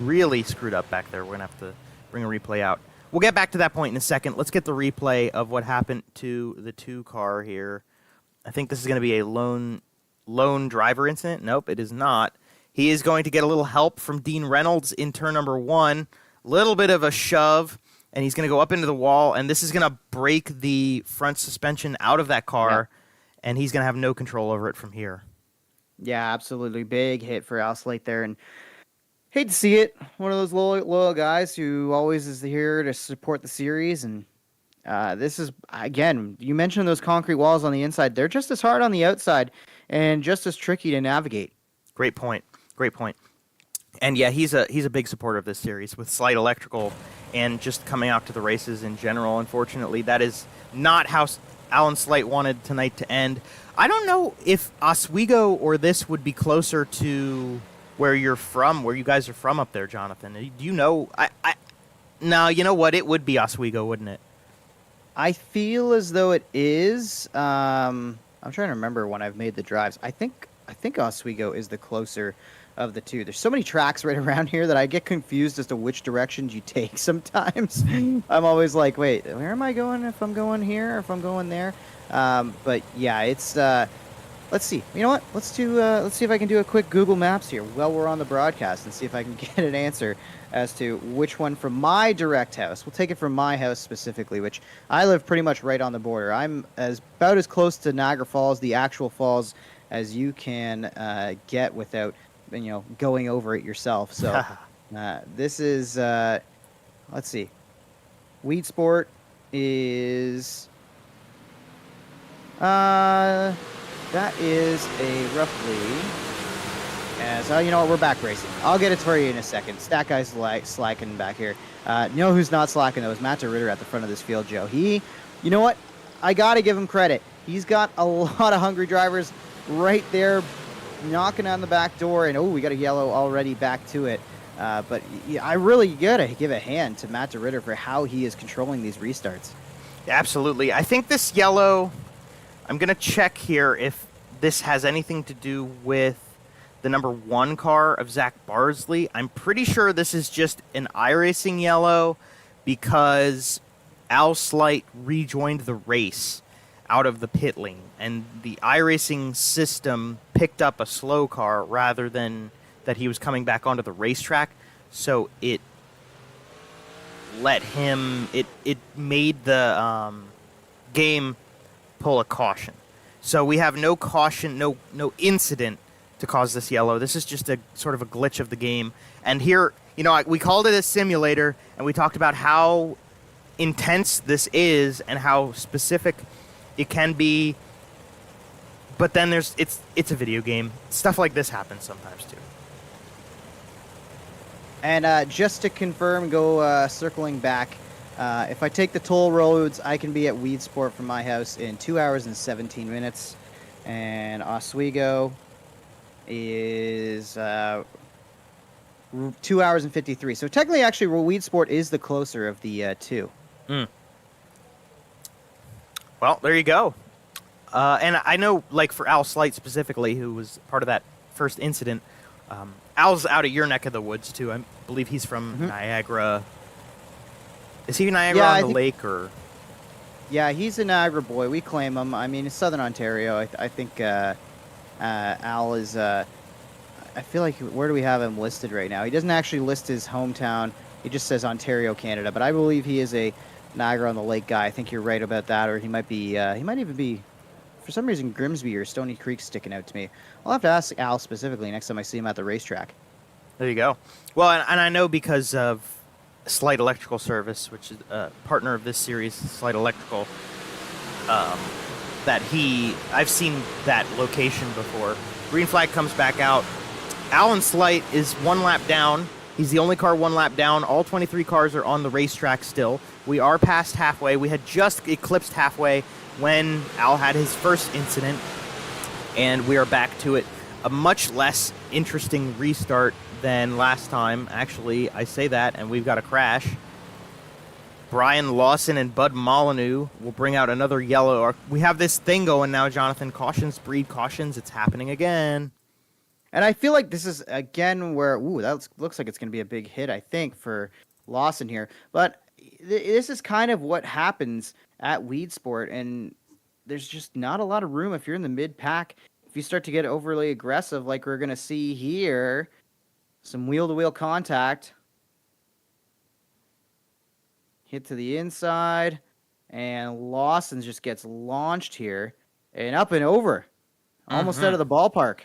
really screwed up back there. We're going to have to bring a replay out. We'll get back to that point in a second. Let's get the replay of what happened to the 2 car here. I think this is going to be a lone driver incident. Nope, it is not. He is going to get a little help from Dean Reynolds in turn number 1. Little bit of a shove, and he's going to go up into the wall, and this is going to break the front suspension out of that car, and he's going to have no control over it from here. Yeah, absolutely. Big hit for Al Slate there, and hate to see it. One of those loyal guys who always is here to support the series, and this is, again, you mentioned those concrete walls on the inside. They're just as hard on the outside and just as tricky to navigate. Great point. And yeah, he's a big supporter of this series with Slight Electrical and just coming out to the races in general. Unfortunately, that is not how Alan Slight wanted tonight to end. I don't know if Oswego or this would be closer to where you're from, where you guys are from up there, Jonathan. Do you know? No, you know what? It would be Oswego, wouldn't it? I feel as though it is. I'm trying to remember when I've made the drives. I think Oswego is the closer of the 2. There's so many tracks right around here that I get confused as to which directions you take sometimes. I'm always like, wait, where am I going if I'm going here or if I'm going there? But yeah, it's let's see. You know what? Let's see if I can do a quick Google Maps here while we're on the broadcast and see if I can get an answer as to which one from my direct house. We'll take it from my house specifically, which I live pretty much right on the border. I'm about as close to Niagara Falls, the actual falls, as you can get without, going over it yourself. So this is, let's see. Weedsport is, that is a roughly, you know what, we're back racing. I'll get it for you in a second. Stat guy's slacking back here. You know who's not slacking, though, is Matt DeRitter at the front of this field, Joe. You know what? I got to give him credit. He's got a lot of hungry drivers right there knocking on the back door, and we got a yellow already back to it. But yeah, I really gotta give a hand to Matt DeRitter for how he is controlling these restarts. Absolutely. I think this yellow, I'm going to check here if this has anything to do with the number 1 car of Zach Barsley. I'm pretty sure this is just an iRacing yellow because Al Slight rejoined the race out of the pit lane, and the iRacing system picked up a slow car rather than that he was coming back onto the racetrack, so it let him, it made the game pull a caution. So we have no caution, no incident to cause this yellow. This is just a sort of a glitch of the game. And here, we called it a simulator, and we talked about how intense this is and how specific it can be. But then it's a video game. Stuff like this happens sometimes too. And just to confirm, circling back, if I take the toll roads, I can be at Weedsport from my house in 2 hours and 17 minutes. And Oswego is 2 hours and 53. So technically, actually, Weedsport is the closer of the two. Well, there you go. And I know, like, for Al Slight specifically, who was part of that first incident, Al's out of your neck of the woods, too. I believe he's from Niagara. Is he Niagara on the lake, or...? Yeah, he's a Niagara boy. We claim him. I mean, it's Southern Ontario. I think Al is... I feel like... Where do we have him listed right now? He doesn't actually list his hometown. He just says Ontario, Canada. But I believe he is a Niagara on the Lake guy. I think you're right about that. Or he might be... he might even be... For some reason, Grimsby or Stony Creek sticking out to me. I'll have to ask Al specifically next time I see him at the racetrack. There you go. Well, and I know because of Slight Electrical Service, which is a partner of this series, Slight Electrical, that I've seen that location before. Green flag comes back out. Alan Slight is 1 lap down. He's the only car 1 lap down. All 23 cars are on the racetrack still. We are past halfway. We had just eclipsed halfway when Al had his first incident, and we are back to it. A much less interesting restart than last time. Actually, I say that, and we've got a crash. Brian Lawson and Bud Molyneux will bring out another yellow. We have this thing going now, Jonathan. Cautions breed cautions. It's happening again. And I feel like this is, again, where... Ooh, that looks like it's going to be a big hit, I think, for Lawson here. But this is kind of what happens at Weedsport, and there's just not a lot of room if you're in the mid-pack. If you start to get overly aggressive like we're going to see here, some wheel-to-wheel contact. Hit to the inside, and Lawson just gets launched here, and up and over. Almost out of the ballpark.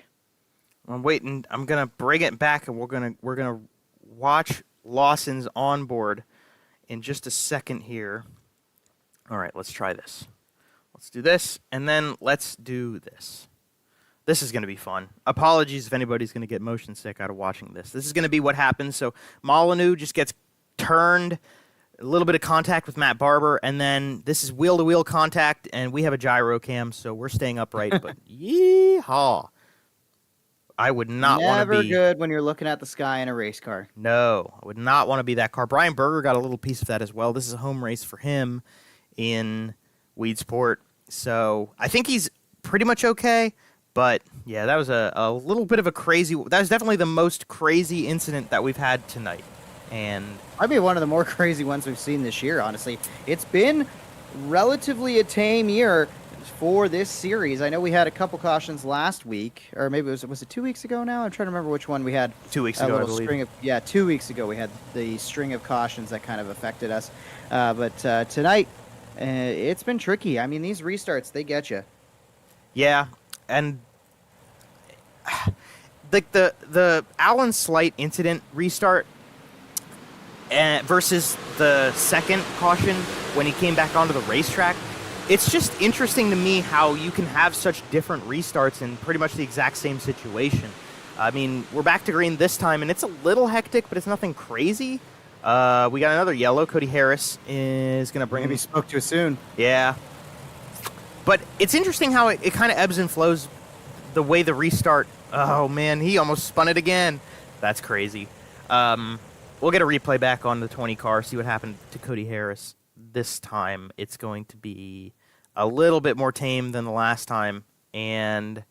I'm waiting. I'm going to bring it back, and we're gonna watch Lawson's onboard in just a second here. All right, let's try this. Let's do this, and then let's do this. This is going to be fun. Apologies if anybody's going to get motion sick out of watching this. This is going to be what happens. So Molyneux just gets turned, a little bit of contact with Matt Barber, and then this is wheel-to-wheel contact, and we have a gyro cam, so we're staying upright, but yeehaw. I would not want to be... Never good when you're looking at the sky in a race car. No, I would not want to be that car. Brian Berger got a little piece of that as well. This is a home race for him in Weedsport. So I think he's pretty much okay. But, yeah, that was a little bit of a crazy... That was definitely the most crazy incident that we've had tonight. And Might be one of the more crazy ones we've seen this year, honestly. It's been relatively a tame year for this series. I know we had a couple cautions last week, or maybe was it 2 weeks ago now? I'm trying to remember which one we had. 2 weeks ago, I believe. 2 weeks ago we had the string of cautions that kind of affected us. But tonight, it's been tricky. I mean, these restarts, they get you. Yeah, and like the Alan Slight incident restart versus the second caution when he came back onto the racetrack, it's just interesting to me how you can have such different restarts in pretty much the exact same situation. I mean, we're back to green this time, and it's a little hectic, but it's nothing crazy. We got another yellow. Cody Harris is going to bring... Maybe spoke too soon. Yeah. But it's interesting how it kind of ebbs and flows the way the restart... Oh, man, he almost spun it again. That's crazy. We'll get a replay back on the 20 car, see what happened to Cody Harris. This time, it's going to be a little bit more tame than the last time, and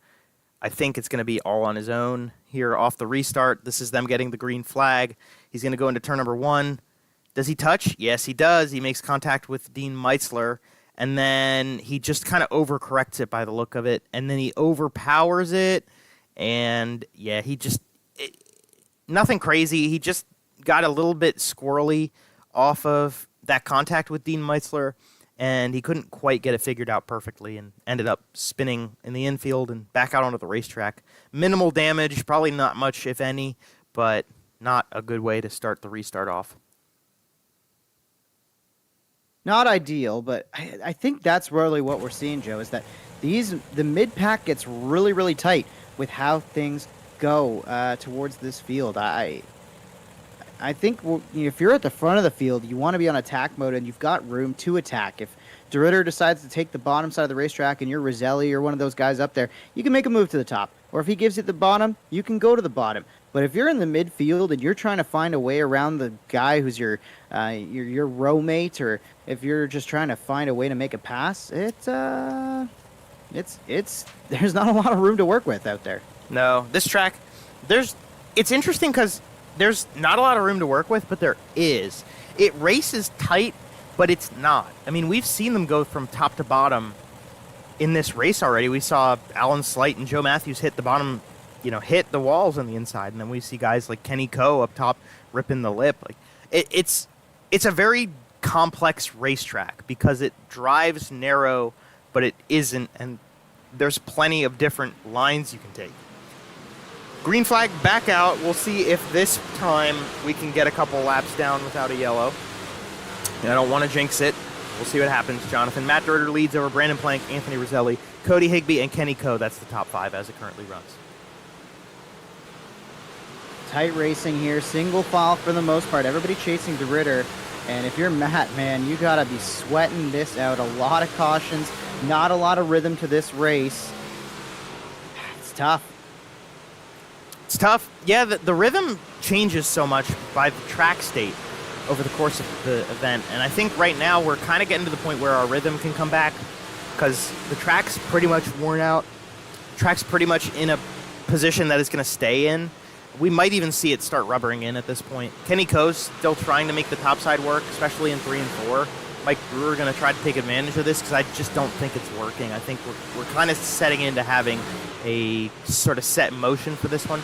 I think it's going to be all on his own here off the restart. This is them getting the green flag. He's going to go into turn number 1. Does he touch? Yes, he does. He makes contact with Dean Meitzler, and then he just kind of overcorrects it by the look of it, and then he overpowers it, and yeah, nothing crazy. He just got a little bit squirrely off of that contact with Dean Meitzler, and he couldn't quite get it figured out perfectly and ended up spinning in the infield and back out onto the racetrack. Minimal damage, probably not much, if any, but not a good way to start the restart off. Not ideal, but I think that's really what we're seeing, Joe, is that the mid-pack gets really, really tight with how things go towards this field. I think if you're at the front of the field, you want to be on attack mode, and you've got room to attack. If DeRitter decides to take the bottom side of the racetrack and you're Roselli or one of those guys up there, you can make a move to the top. Or if he gives you the bottom, you can go to the bottom. But if you're in the midfield and you're trying to find a way around the guy who's your row mate, or if you're just trying to find a way to make a pass, there's not a lot of room to work with out there. No, this track, it's interesting because there's not a lot of room to work with, but there is. It races tight, but it's not. I mean, we've seen them go from top to bottom in this race already. We saw Alan Slight and Joe Matthews hit the bottom, hit the walls on the inside, and then we see guys like Kenny Coe up top ripping the lip. Like it's a very complex racetrack because it drives narrow, but it isn't, and there's plenty of different lines you can take. Green flag back out. We'll see if this time we can get a couple laps down without a yellow. And I don't want to jinx it. We'll see what happens, Jonathan. Matt DeRitter leads over Brandon Plank, Anthony Roselli, Cody Higbee, and Kenny Coe. That's the top 5 as it currently runs. Tight racing here, single file for the most part. Everybody chasing DeRitter. And if you're Matt, man, you got to be sweating this out. A lot of cautions, not a lot of rhythm to this race. It's tough. It's tough. Yeah, the rhythm changes so much by the track state over the course of the event. And I think right now we're kind of getting to the point where our rhythm can come back because the track's pretty much worn out. The track's pretty much in a position that it's going to stay in. We might even see it start rubbering in at this point. Kenny Coe's still trying to make the topside work, especially in 3 and 4. Mike Brewer going to try to take advantage of this because I just don't think it's working. I think we're kind of setting into having a sort of set motion for this one.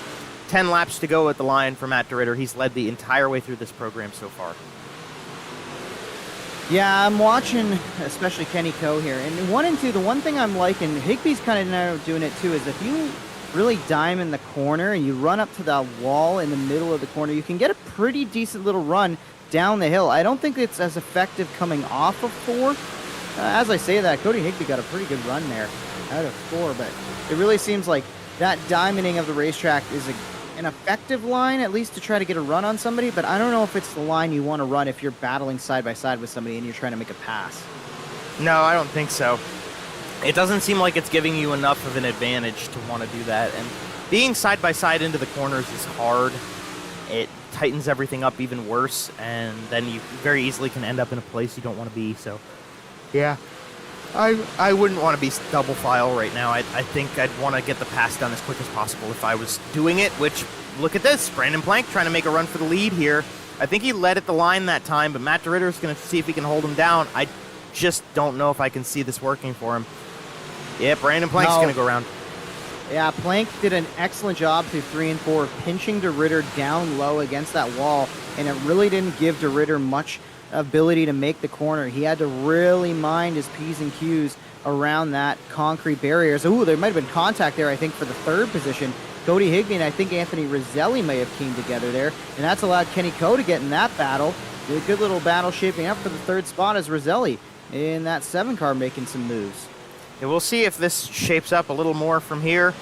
10 laps to go at the line for Matt DeRitter. He's led the entire way through this program so far. Yeah, I'm watching, especially Kenny Coe here. And 1 and 2, the one thing I'm liking, Higbee's kind of now doing it too, is if you really dime in the corner and you run up to that wall in the middle of the corner, you can get a pretty decent little run down the hill. I don't think it's as effective coming off of 4. As I say that, Cody Higbee got a pretty good run there out of 4, but it really seems like that diamonding of the racetrack is an effective line, at least to try to get a run on somebody, but I don't know if it's the line you want to run if you're battling side by side with somebody and you're trying to make a pass. No, I don't think so. It doesn't seem like it's giving you enough of an advantage to want to do that, and being side by side into the corners is hard. It tightens everything up even worse, and then you very easily can end up in a place you don't want to be. So yeah, I wouldn't want to be double file right now. I think I'd want to get the pass done as quick as possible if I was doing it, which, look at this, Brandon Plank trying to make a run for the lead here. I think he led at the line that time, but Matt DeRitter is going to see if he can hold him down. I just don't know if I can see this working for him. Yeah, Brandon Plank's going to go around. Yeah, Plank did an excellent job through 3 and 4, pinching DeRitter down low against that wall, and it really didn't give DeRitter much ability to make the corner. He had to really mind his P's and Q's around that concrete barrier. So, ooh, there might have been contact there, I think, for the 3rd position. Cody Higbee and I think Anthony Roselli may have came together there, and that's allowed Kenny Coe to get in that battle. A good little battle shaping up for the 3rd spot as Roselli in that 7 car making some moves. Yeah, we'll see if this shapes up a little more from here.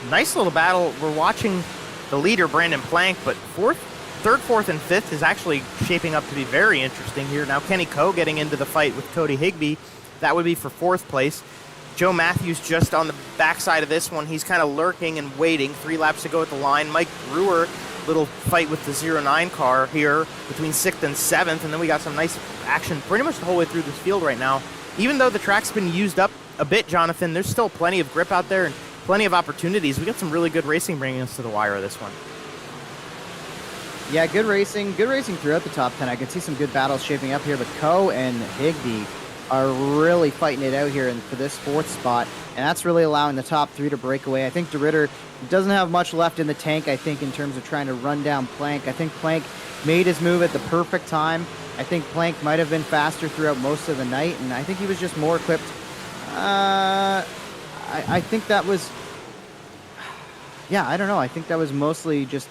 Nice little battle. We're watching the leader, Brandon Plank, but 3rd, 4th, and 5th is actually shaping up to be very interesting here. Now Kenny Coe getting into the fight with Cody Higbee. That would be for 4th place. Joe Matthews just on the backside of this one. He's kind of lurking and waiting. 3 laps to go at the line. Mike Brewer little fight with the 09 car here between 6th and 7th, and then we got some nice action pretty much the whole way through this field right now. Even though the track's been used up a bit, Jonathan, there's still plenty of grip out there and plenty of opportunities. We got some really good racing bringing us to the wire this one. Yeah, good racing throughout the top 10. I can see some good battles shaping up here, but Coe and Higbee are really fighting it out here for this 4th spot, and that's really allowing the top 3 to break away. I think DeRitter doesn't have much left in the tank, I think, in terms of trying to run down Plank. I think Plank made his move at the perfect time. I think Plank might have been faster throughout most of the night, and I think he was just more equipped. I think that was... Yeah, I don't know. I think that was mostly just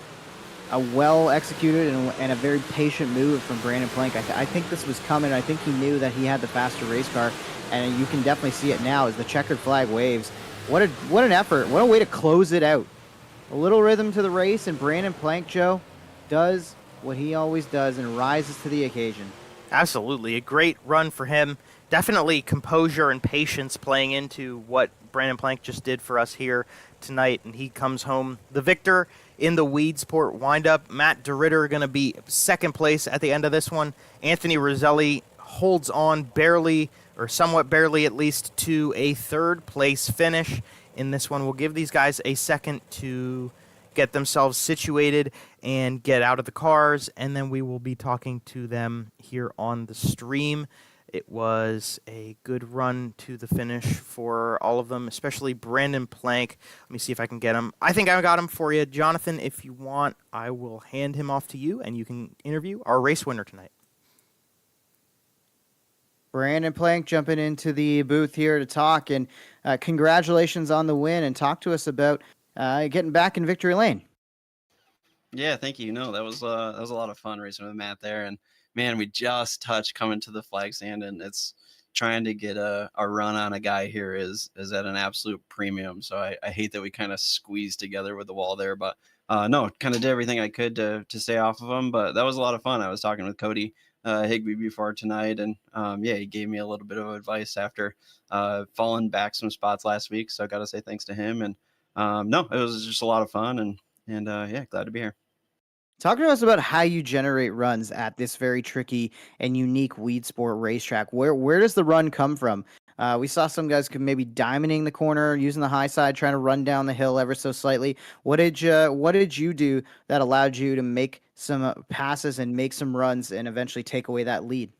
a well-executed and a very patient move from Brandon Plank. I think this was coming. I think he knew that he had the faster race car, and you can definitely see it now as the checkered flag waves. What an effort. What a way to close it out. A little rhythm to the race, and Brandon Plank, Joe, does what he always does and rises to the occasion. Absolutely. A great run for him. Definitely composure and patience playing into what Brandon Plank just did for us here tonight, and he comes home the victor in the Weedsport windup. Matt DeRitter going to be 2nd place at the end of this one. Anthony Roselli holds on barely, or somewhat barely at least, to a 3rd place finish in this one. We'll give these guys a second to get themselves situated and get out of the cars, and then we will be talking to them here on the stream. It was a good run to the finish for all of them, especially Brandon Plank. Let me see if I can get him. I think I got him for you. Jonathan, if you want, I will hand him off to you, and you can interview our race winner tonight. Brandon Plank jumping into the booth here to talk, and congratulations on the win, and talk to us about getting back in victory lane. Yeah, thank you. No, that was a lot of fun racing with Matt there, and man, we just touched coming to the flag stand, and it's trying to get a run on a guy here is at an absolute premium. So I hate that we kind of squeezed together with the wall there, but no, kind of did everything I could to stay off of him. But that was a lot of fun. I was talking with Cody Higbee before tonight, and yeah, he gave me a little bit of advice after falling back some spots last week. So I got to say thanks to him. And no, it was just a lot of fun, and yeah, glad to be here. Talk to us about how you generate runs at this very tricky and unique Weedsport racetrack. Where does the run come from? We saw some guys maybe diamonding the corner, using the high side, trying to run down the hill ever so slightly. What did you do that allowed you to make some passes and make some runs and eventually take away that lead?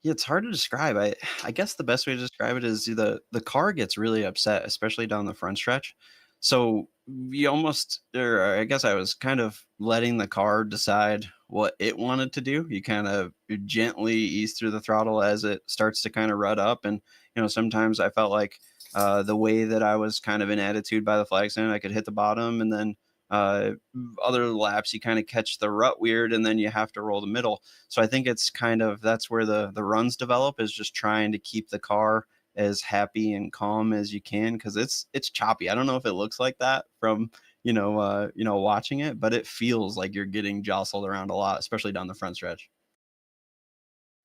Yeah, it's hard to describe. I guess the best way to describe it is the car gets really upset, especially down the front stretch. So we almost, or I guess I was kind of letting the car decide what it wanted to do. You kind of gently ease through the throttle as it starts to kind of rut up. And, sometimes I felt like the way that I was kind of in attitude by the flag stand, I could hit the bottom, and then other laps you kind of catch the rut weird, and then you have to roll the middle. So I think it's kind of, that's where the runs develop, is just trying to keep the car as happy and calm as you can, because it's choppy. I don't know if it looks like that from watching it, but it feels like you're getting jostled around a lot, especially down the front stretch.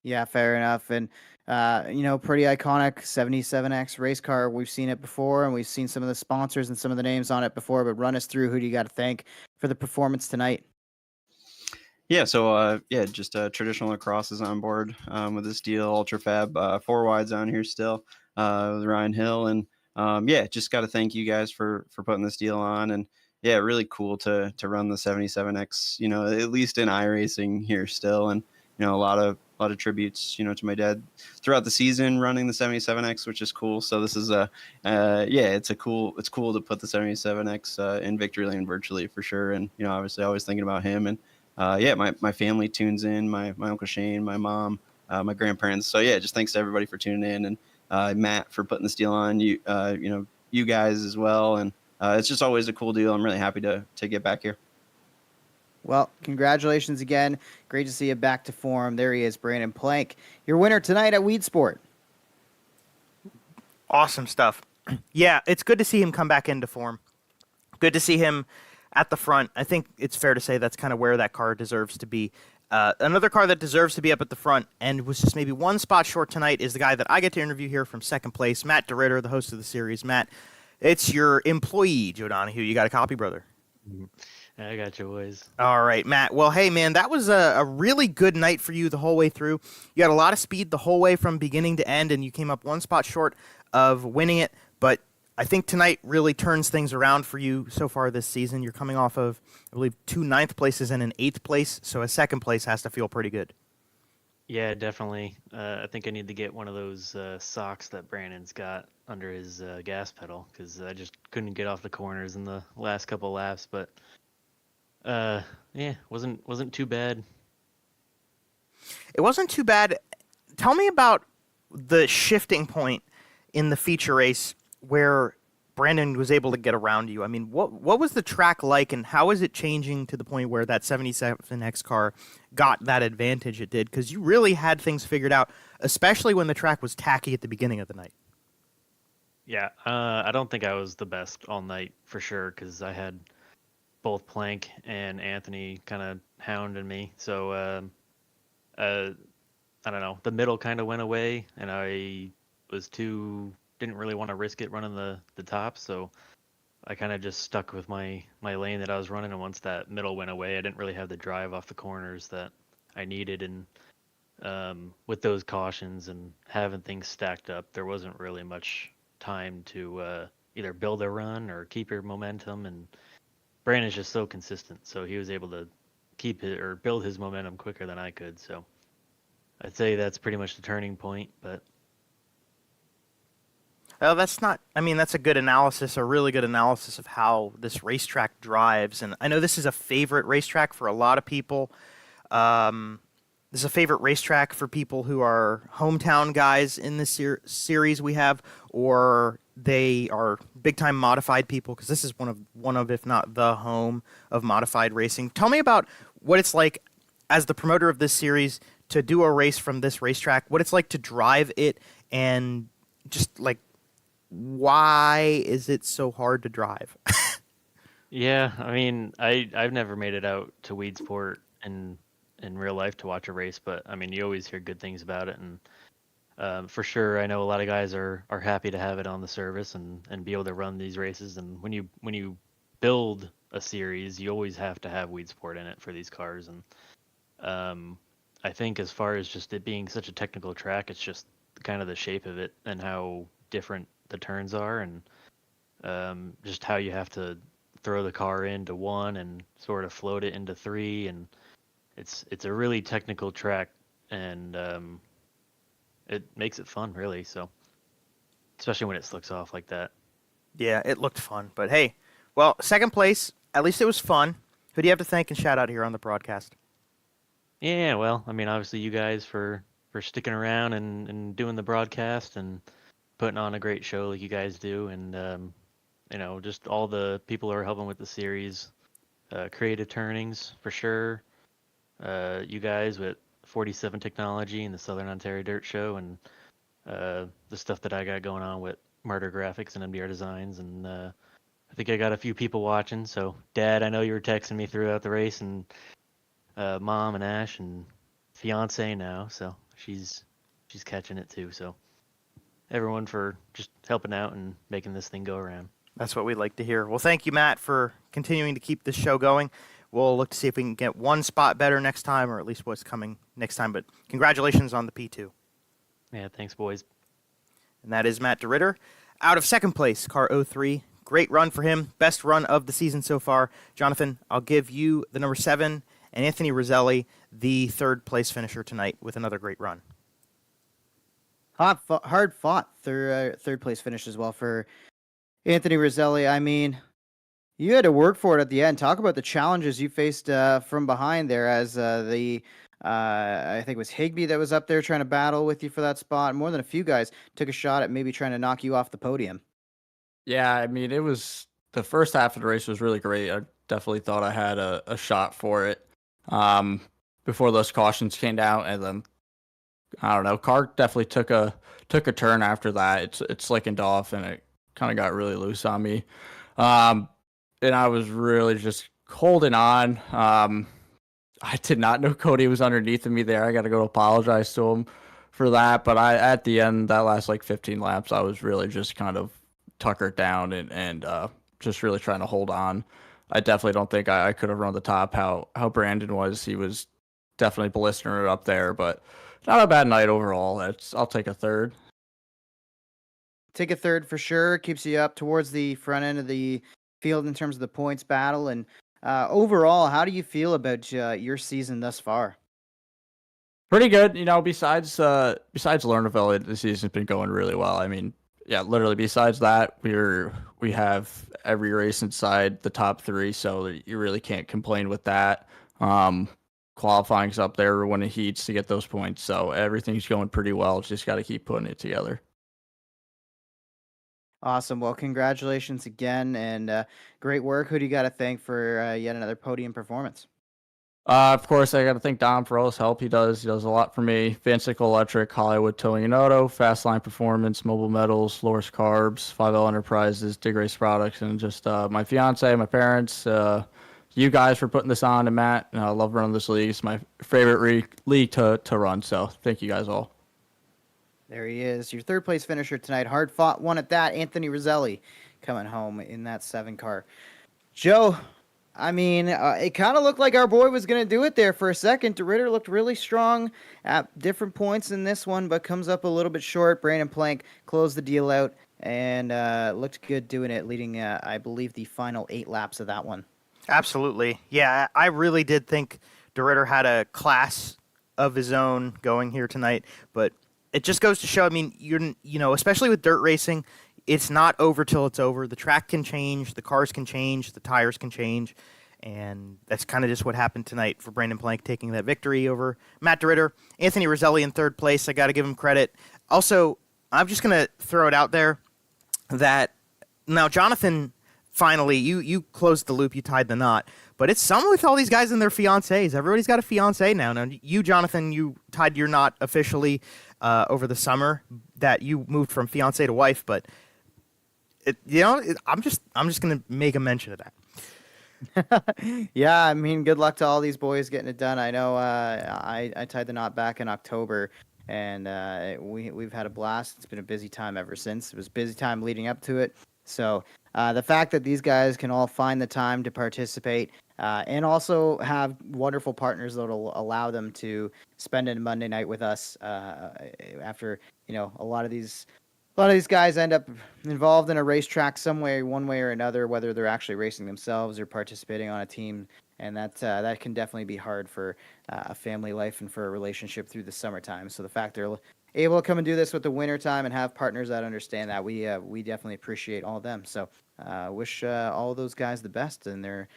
Yeah, fair enough. And pretty iconic 77X race car. We've seen it before, and we've seen some of the sponsors and some of the names on it before. But run us through, who do you got to thank for the performance tonight? Yeah, so just traditional lacrosse is on board with this deal. Ultra Fab 4 wides on here still with Ryan Hill, and just got to thank you guys for putting this deal on. And yeah, really cool to run the 77X, at least in iRacing here still, and a lot of tributes, to my dad throughout the season running the 77X, which is cool. So this is it's cool to put the 77X in victory lane virtually for sure, and obviously always thinking about him. And my family tunes in, my Uncle Shane, my mom, my grandparents. So yeah, just thanks to everybody for tuning in, and Matt for putting this deal on, you guys as well. And it's just always a cool deal. I'm really happy to get back here. Well, congratulations again. Great to see you back to form. There he is, Brandon Plank, your winner tonight at Weedsport. Awesome stuff. Yeah, it's good to see him come back into form. Good to see him at the front. I think it's fair to say that's kind of where that car deserves to be. Another car that deserves to be up at the front and was just maybe one spot short tonight is the guy that I get to interview here from second place, Matt DeRitter, the host of the series. Matt, it's your employee, Joe Donahue. You got a copy, brother? I got you, boys. All right, Matt. Well, hey, man, that was a really good night for you the whole way through. You had a lot of speed the whole way from beginning to end, and you came up one spot short of winning it. But I think tonight really turns things around for you so far this season. You're coming off of, I believe, 2 9th places and an 8th place, so a 2nd place has to feel pretty good. Yeah, definitely. I think I need to get one of those socks that Brandon's got under his gas pedal, because I just couldn't get off the corners in the last couple laps. But yeah, wasn't too bad. It wasn't too bad. Tell me about the shifting point in the feature race where Brandon was able to get around you. I mean, what was the track like, and how is it changing to the point where that 77X car got that advantage it did? Because you really had things figured out, especially when the track was tacky at the beginning of the night. Yeah, I don't think I was the best all night for sure, because I had both Plank and Anthony kind of hounding me. So I don't know. The middle kind of went away, and I didn't really want to risk it running the top, so I kind of just stuck with my lane that I was running. And once that middle went away, I didn't really have the drive off the corners that I needed. And with those cautions and having things stacked up, there wasn't really much time to either build a run or keep your momentum. And Brandon's just so consistent, so he was able to keep it or build his momentum quicker than I could. So I'd say that's pretty much the turning point. But Well, that's not, I mean, that's a good analysis, a really good analysis of how this racetrack drives. And I know this is a favorite racetrack for a lot of people. This is a favorite racetrack for people who are hometown guys in this series we have, or they are big-time modified people, because this is one of, if not the home of modified racing. Tell me about what it's like as the promoter of this series to do a race from this racetrack, what it's like to drive it, and just like, why is it so hard to drive? yeah, I mean, I've never made it out to Weedsport in real life to watch a race, but I mean, you always hear good things about it. And for sure, I know a lot of guys are happy to have it on the service and be able to run these races. And when you build a series, you always have to have Weedsport in it for these cars. And I think as far as just it being such a technical track, it's just kind of the shape of it and how different the turns are, and just how you have to throw the car into 1 and sort of float it into 3. And it's a really technical track, and it makes it fun, really. So especially when it slicks off like that. Yeah, it looked fun. But hey, well, 2nd place, at least it was fun. Who do you have to thank and shout out here on the broadcast? Yeah, well, I mean, obviously you guys for sticking around and doing the broadcast and putting on a great show like you guys do. And just all the people who are helping with the series, Creative Turnings for sure, you guys with 47 Technology and the Southern Ontario Dirt Show, and the stuff that I got going on with Martyr Graphics and MDR Designs. And I think I got a few people watching. So Dad, I know you were texting me throughout the race, and Mom and Ash and fiance now, so she's catching it too. So everyone for just helping out and making this thing go around. That's what we'd like to hear. Well, thank you, Matt, for continuing to keep this show going. We'll look to see if we can get one spot better next time, or at least what's coming next time. But congratulations on the P2. Yeah, thanks, boys. And that is Matt DeRitter. Out of 2nd place, car 03. Great run for him. Best run of the season so far. Jonathan, I'll give you the number 7, and Anthony Roselli, the 3rd place finisher tonight, with another great run. Hard fought third place finish as well for Anthony Roselli. I mean, you had to work for it at the end. Talk about the challenges you faced from behind there, as I think it was Higbee that was up there trying to battle with you for that spot. More than a few guys took a shot at maybe trying to knock you off the podium. Yeah, I mean, it was the first half of the race was really great. I definitely thought I had a shot for it before those cautions came down, and then I don't know, car definitely took a turn after that. It slickened off, and it kind of got really loose on me. And I was really just holding on. I did not know Cody was underneath of me there. I got to go apologize to him for that. But at the end, that last like 15 laps, I was really just kind of tuckered down and just really trying to hold on. I definitely don't think I could have run the top how Brandon was. He was definitely blistering it up there, but not a bad night overall. I'll take a third. Take a third for sure. Keeps you up towards the front end of the field in terms of the points battle. And overall, how do you feel about your season thus far? Pretty good. Besides Lernerville, the season's been going really well. I mean, yeah, literally besides that, we have every race inside the top 3, so you really can't complain with that. Qualifying's up there, we're winning heats to get those points, so everything's going pretty well. Just got to keep putting it together. Awesome. Well, congratulations again, and great work. Who do you got to thank for yet another podium performance? Of course, I got to thank Dom for all his help. He does a lot for me. Vancicle Electric, Hollywood Towing and Auto, Fastline Performance, Mobile Metals, Loris Carbs, 5L Enterprises, Dig Race Products, and just my fiance, my parents, you guys for putting this on, and Matt. I love running this league. It's my favorite league to run, so thank you guys all. There he is, your third place finisher tonight. Hard fought one at that. Anthony Roselli coming home in that 7 car. Joe, I mean, it kind of looked like our boy was going to do it there for a second. DeRitter looked really strong at different points in this one, but comes up a little bit short. Brandon Plank closed the deal out and looked good doing it, leading, I believe, the final 8 laps of that one. Absolutely. Yeah, I really did think DeRitter had a class of his own going here tonight, but it just goes to show, I mean, especially with dirt racing, it's not over till it's over. The track can change, the cars can change, the tires can change, and that's kind of just what happened tonight for Brandon Plank taking that victory over Matt DeRitter. Anthony Roselli in third place. I got to give him credit. Also, I'm just going to throw it out there that now Jonathan, finally, you closed the loop, you tied the knot, but it's some with all these guys and their fiancés. Everybody's got a fiancé now. Now, you, Jonathan, you tied your knot officially over the summer that you moved from fiancé to wife, but I'm just gonna make a mention of that. Yeah, I mean, good luck to all these boys getting it done. I know I tied the knot back in October, and we've had a blast. It's been a busy time ever since. It was a busy time leading up to it. So the fact that these guys can all find the time to participate and also have wonderful partners that will allow them to spend a Monday night with us after a lot of these guys end up involved in a racetrack some way, one way or another, whether they're actually racing themselves or participating on a team. And that can definitely be hard for a family life and for a relationship through the summertime. So the fact they're able to come and do this with the wintertime and have partners that understand that, we definitely appreciate all of them. So wish all of those guys the best in their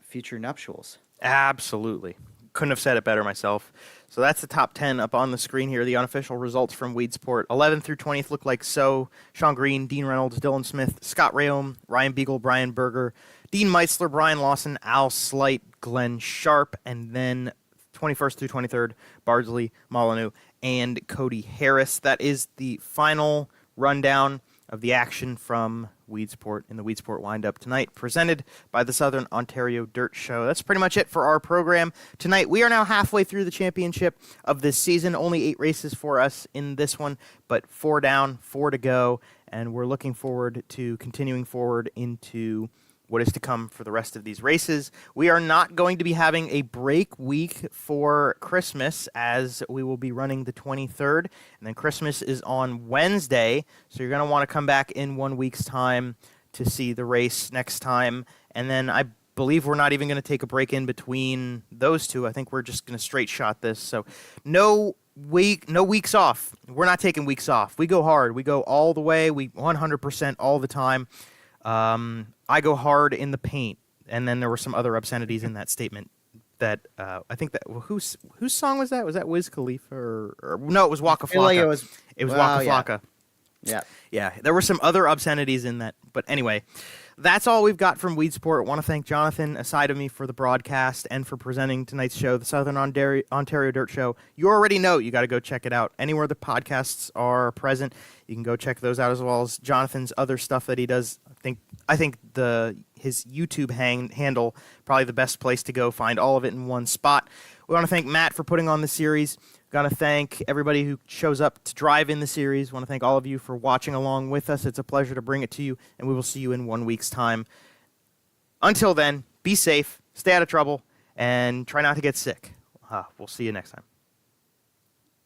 future nuptials. Absolutely. Couldn't have said it better myself. So that's the top 10 up on the screen here. The unofficial results from Weedsport. 11th through 20th look like so. Sean Green, Dean Reynolds, Dylan Smith, Scott Rayom, Ryan Beagle, Brian Berger, Dean Meitzler, Brian Lawson, Al Slight, Glenn Sharp, and then 21st through 23rd, Bardsley, Molyneux, and Cody Harris. That is the final rundown of the action from Weedsport in the Weedsport Windup tonight, presented by the Southern Ontario Dirt Show. That's pretty much it for our program tonight. We are now halfway through the championship of this season. Only 8 races for us in this one, but 4 down, 4 to go, and we're looking forward to continuing forward into what is to come for the rest of these races. We are not going to be having a break week for Christmas, as we will be running the 23rd, and then Christmas is on Wednesday, so you're going to want to come back in 1 week's time to see the race next time, and then I believe we're not even going to take a break in between those two. I think we're just going to straight shot this, so no weeks off. We're not taking weeks off. We go hard. We go all the way. We 100% all the time. I go hard in the paint, and then there were some other obscenities in that statement that I think that whose song was that? Was that Wiz Khalifa or no? It was Waka Flocka. Like it was Waka Flocka. Yeah. There were some other obscenities in that, but anyway, that's all we've got from Weedsport. I want to thank Jonathan aside of me for the broadcast and for presenting tonight's show, the Southern Ontario Dirt Show. You already know you got to go check it out. Anywhere the podcasts are present, you can go check those out, as well as Jonathan's other stuff that he does. I think his YouTube handle, probably the best place to go find all of it in one spot. We want to thank Matt for putting on the series. We want to thank everybody who shows up to drive in the series. We want to thank all of you for watching along with us. It's a pleasure to bring it to you, and we will see you in 1 week's time. Until then, be safe, stay out of trouble, and try not to get sick. We'll see you next time.